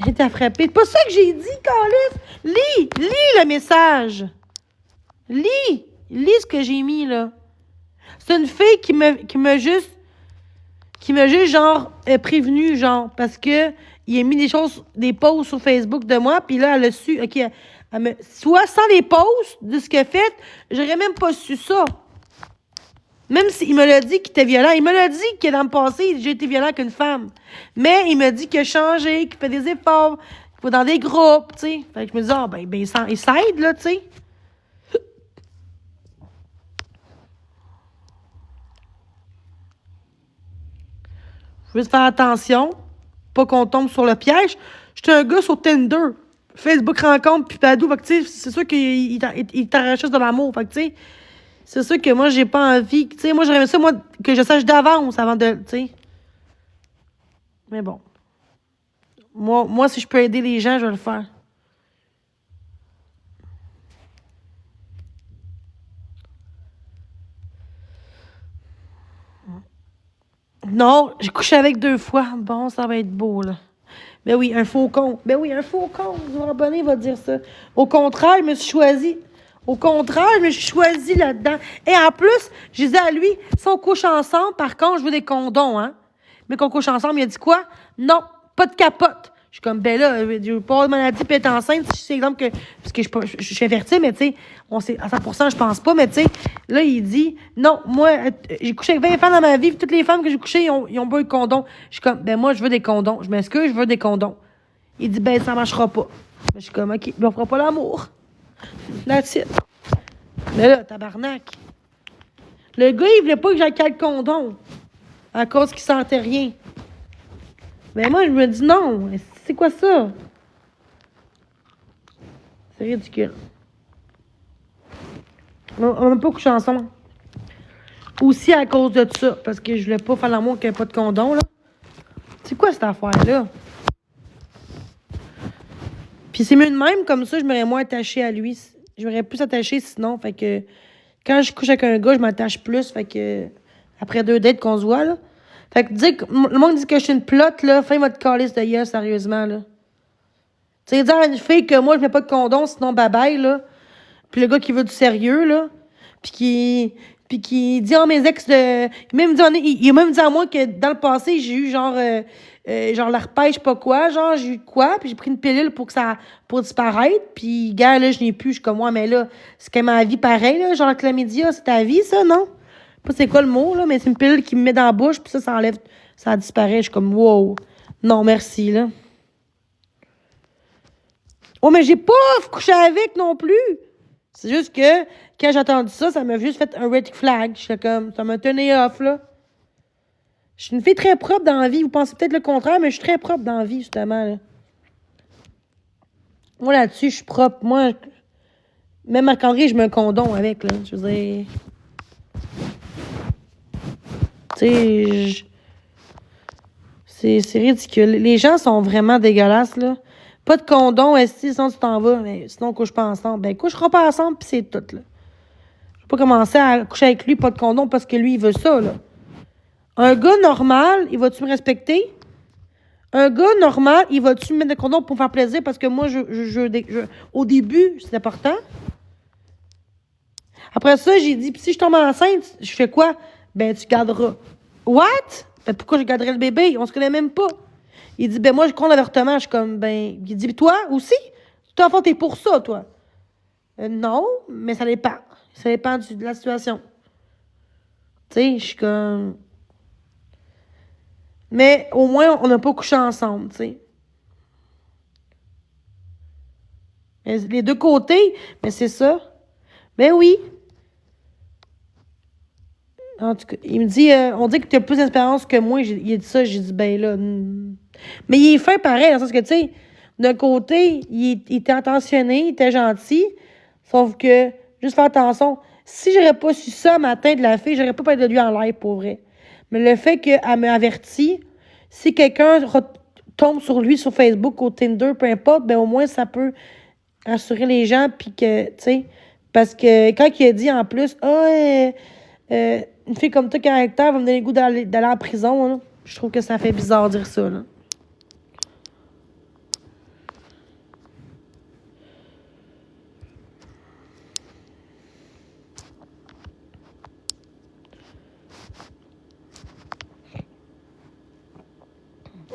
Elle t'a frappé. C'est pas ça que j'ai dit, Carlis. Lis le message. Lis ce que j'ai mis, là. C'est une fille qui m'a juste, genre, prévenu, genre, parce que il a mis des posts sur Facebook de moi, puis là, elle a su, OK, soit sans les posts de ce qu'elle a fait, j'aurais même pas su ça. Même s'il me l'a dit qu'il était violent. Il me l'a dit que dans le passé, j'ai été violent qu'une femme. Mais il me dit qu'il a changé, qu'il fait des efforts, qu'il va dans des groupes, tu sais. Fait que je me dis, il s'aide, là, tu sais. Je veux juste faire attention, pas qu'on tombe sur le piège. J'étais un gars sur Tinder, Facebook rencontre, puis Badou, fait que tu sais, c'est sûr qu'il t'arrache de l'amour, fait que tu sais, c'est sûr que moi, j'ai pas envie, tu sais, moi, j'aurais aimé ça, moi, que je sache d'avance avant de, tu sais. Mais bon. Moi, si je peux aider les gens, je vais le faire. Non, j'ai couché avec 2 fois. Bon, ça va être beau, là. Ben oui, un faucon. Le abonné va dire ça. Au contraire, je me suis choisi. Là-dedans. Et en plus, je disais à lui, si on couche ensemble, par contre, je veux des condoms, hein. Mais qu'on couche ensemble, il a dit quoi? Non, pas de capote. Je suis comme, ben là, je veux pas avoir de maladie puis être enceinte. C'est exemple que, parce que je suis infertile, mais tu sais, on sait, à 100%, je pense pas, mais tu sais, là, il dit, non, moi, j'ai couché avec 20 femmes dans ma vie, puis toutes les femmes que j'ai couchées, ils ont pas eu de condom. Je suis comme, ben moi, je veux des condoms. Je m'excuse, je veux des condoms. Il dit, ben ça marchera pas. Ben, je suis comme, OK, ben on fera pas l'amour. That's it. Mais là, tabarnak. Le gars, il voulait pas que j'aille le condom. À cause qu'il sentait rien. Mais moi, je me dis non. C'est quoi ça? C'est ridicule. On n'a pas couché ensemble. Aussi à cause de ça. Parce que je voulais pas faire l'amour qu'il n'y ait pas de condom, là. C'est quoi cette affaire-là? Puis c'est mieux de même, comme ça, je m'aurais moins attachée à lui. Je m'aurais plus attachée sinon. Fait que quand je couche avec un gars, je m'attache plus. Fait que après 2 dates qu'on se voit, là. Fait que dire que le monde dit que je suis une plotte, là, fin votre calice de gueule, sérieusement, là. Tu sais, dire à une fille que moi, je mets pas de condom, sinon bye-bye, là. Puis le gars qui veut du sérieux, là. Puis qui dit, mes ex de... Il a même dit à moi que dans le passé, j'ai eu genre l'herpès, je sais pas quoi, genre, j'ai eu quoi, puis j'ai pris une pilule pour disparaître, puis, gars, là, je n'ai plus, je suis comme, moi, mais là, c'est quand même ma vie pareil, là, genre, la chlamydia, c'est ta vie, ça, non? Pas c'est quoi le mot, là, mais c'est une pilule qui me met dans la bouche, puis ça enlève, ça disparaît. Je suis comme, wow. Non, merci, là. Oh, mais j'ai pas couché avec non plus. C'est juste que, quand j'ai entendu ça, ça m'a juste fait un red flag. Je suis comme, ça m'a tenu off, là. Je suis une fille très propre dans la vie. Vous pensez peut-être le contraire, mais je suis très propre dans la vie, justement, là. Moi, là-dessus, je suis propre. Moi, même Marc-André, je mets un condom avec, là. Je veux dire... Tu sais, c'est ridicule. Les gens sont vraiment dégueulasses, là. Pas de condom, sinon tu t'en vas, mais sinon on couche pas ensemble. Ben, couchera pas ensemble, pis c'est tout, là. Je vais pas commencer à coucher avec lui, pas de condom, parce que lui, il veut ça, là. Un gars normal, il va-tu me respecter? Un gars normal, il va-tu me mettre de condom pour me faire plaisir? Parce que moi, au début, c'est important. Après ça, j'ai dit, pis si je tombe enceinte, je fais quoi? Ben, tu garderas. What? Ben, pourquoi je garderais le bébé? On se connaît même pas. Il dit, ben, moi, je compte l'avortement. Je suis comme, ben, il dit, toi aussi? Toi, en fait, t'es pour ça, toi? Non, mais ça dépend. Ça dépend de la situation. Tu sais, je suis comme... Mais au moins, on n'a pas couché ensemble, tu sais. Les deux côtés, mais c'est ça. Ben oui. En tout cas, il me dit, on dit que tu as plus d'expérience que moi. Il a dit ça, j'ai dit, ben là. Mais il est fin pareil, dans le sens que, tu sais, d'un côté, il était attentionné, il était gentil, sauf que, juste faire attention, si j'aurais pas su ça matin de la fille, j'aurais pas parlé de lui en live, pour vrai. Mais le fait qu'elle m'a averti, si quelqu'un tombe sur lui sur Facebook, au Tinder, peu importe, ben au moins, ça peut rassurer les gens, puis que, tu sais, parce que quand il a dit en plus, une fille comme toi, caractère, va me donner le goût d'aller en prison, là. Je trouve que ça fait bizarre de dire ça, là.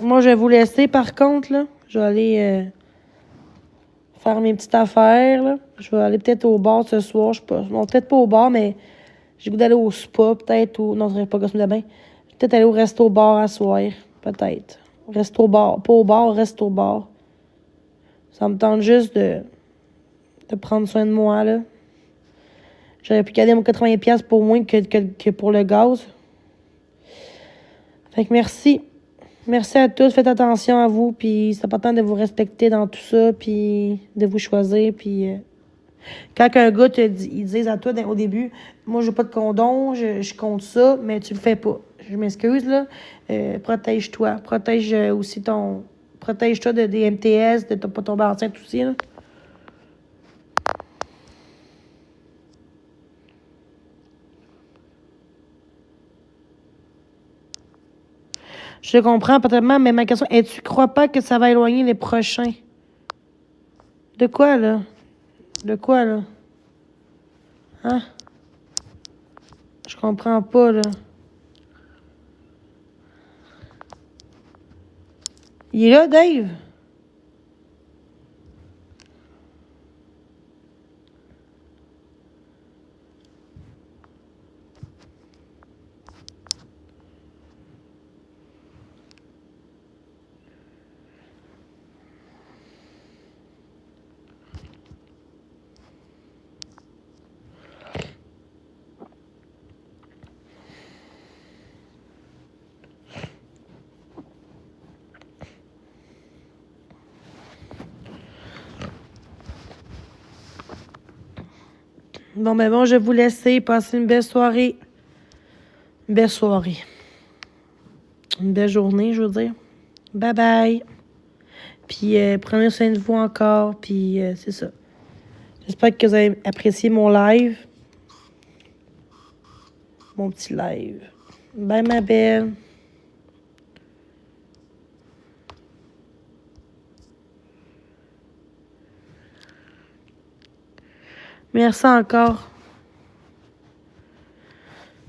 Moi, je vais vous laisser, par contre, là. Je vais aller faire mes petites affaires, là. Je vais aller peut-être au bar ce soir, je sais pas. Non, peut-être pas au bar, mais j'ai le goût d'aller au spa, peut-être, ou... Non, je ne pas costume de bain. Peut-être aller au resto-bar à soir, peut-être. Resto-bar. Pas au bar, resto-bar. Ça me tente juste de prendre soin de moi, là. J'aurais pu garder mon 80$ pour moins que pour le gaz. Fait que merci. Merci à tous. Faites attention à vous. Puis c'est important de vous respecter dans tout ça. Puis de vous choisir. Puis quand un gars ils disent à toi au début, moi, j'ai pas de condom, je compte ça, mais tu le fais pas. Je m'excuse, là. Protège-toi. Protège aussi ton... Protège-toi des MTS, de pas tomber enceinte aussi, là. Je comprends parfaitement, mais ma question est, tu crois pas que ça va éloigner les prochains? De quoi, là? De quoi, là? Hein? Je comprends pas, là. Il est là, Dave? Bon, ben bon, je vais vous laisser. Passez une belle soirée. Une belle soirée. Une belle journée, je veux dire. Bye bye. Puis prenez soin de vous encore. Puis c'est ça. J'espère que vous avez apprécié mon live. Mon petit live. Bye, ma belle. Merci encore.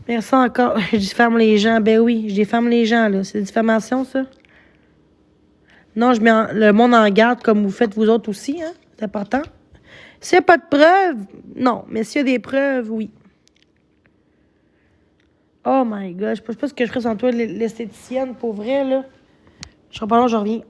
Merci encore. Je diffame les gens. Ben oui, je diffame les gens, là. C'est diffamation, ça? Non, je mets le monde en garde comme vous faites vous autres aussi, hein? C'est important. S'il n'y a pas de preuves, non. Mais s'il y a des preuves, oui. Oh my God. Je sais pas ce que je ferais sans toi, l'esthéticienne, pour vrai, là. Je serai pas long, je reviens.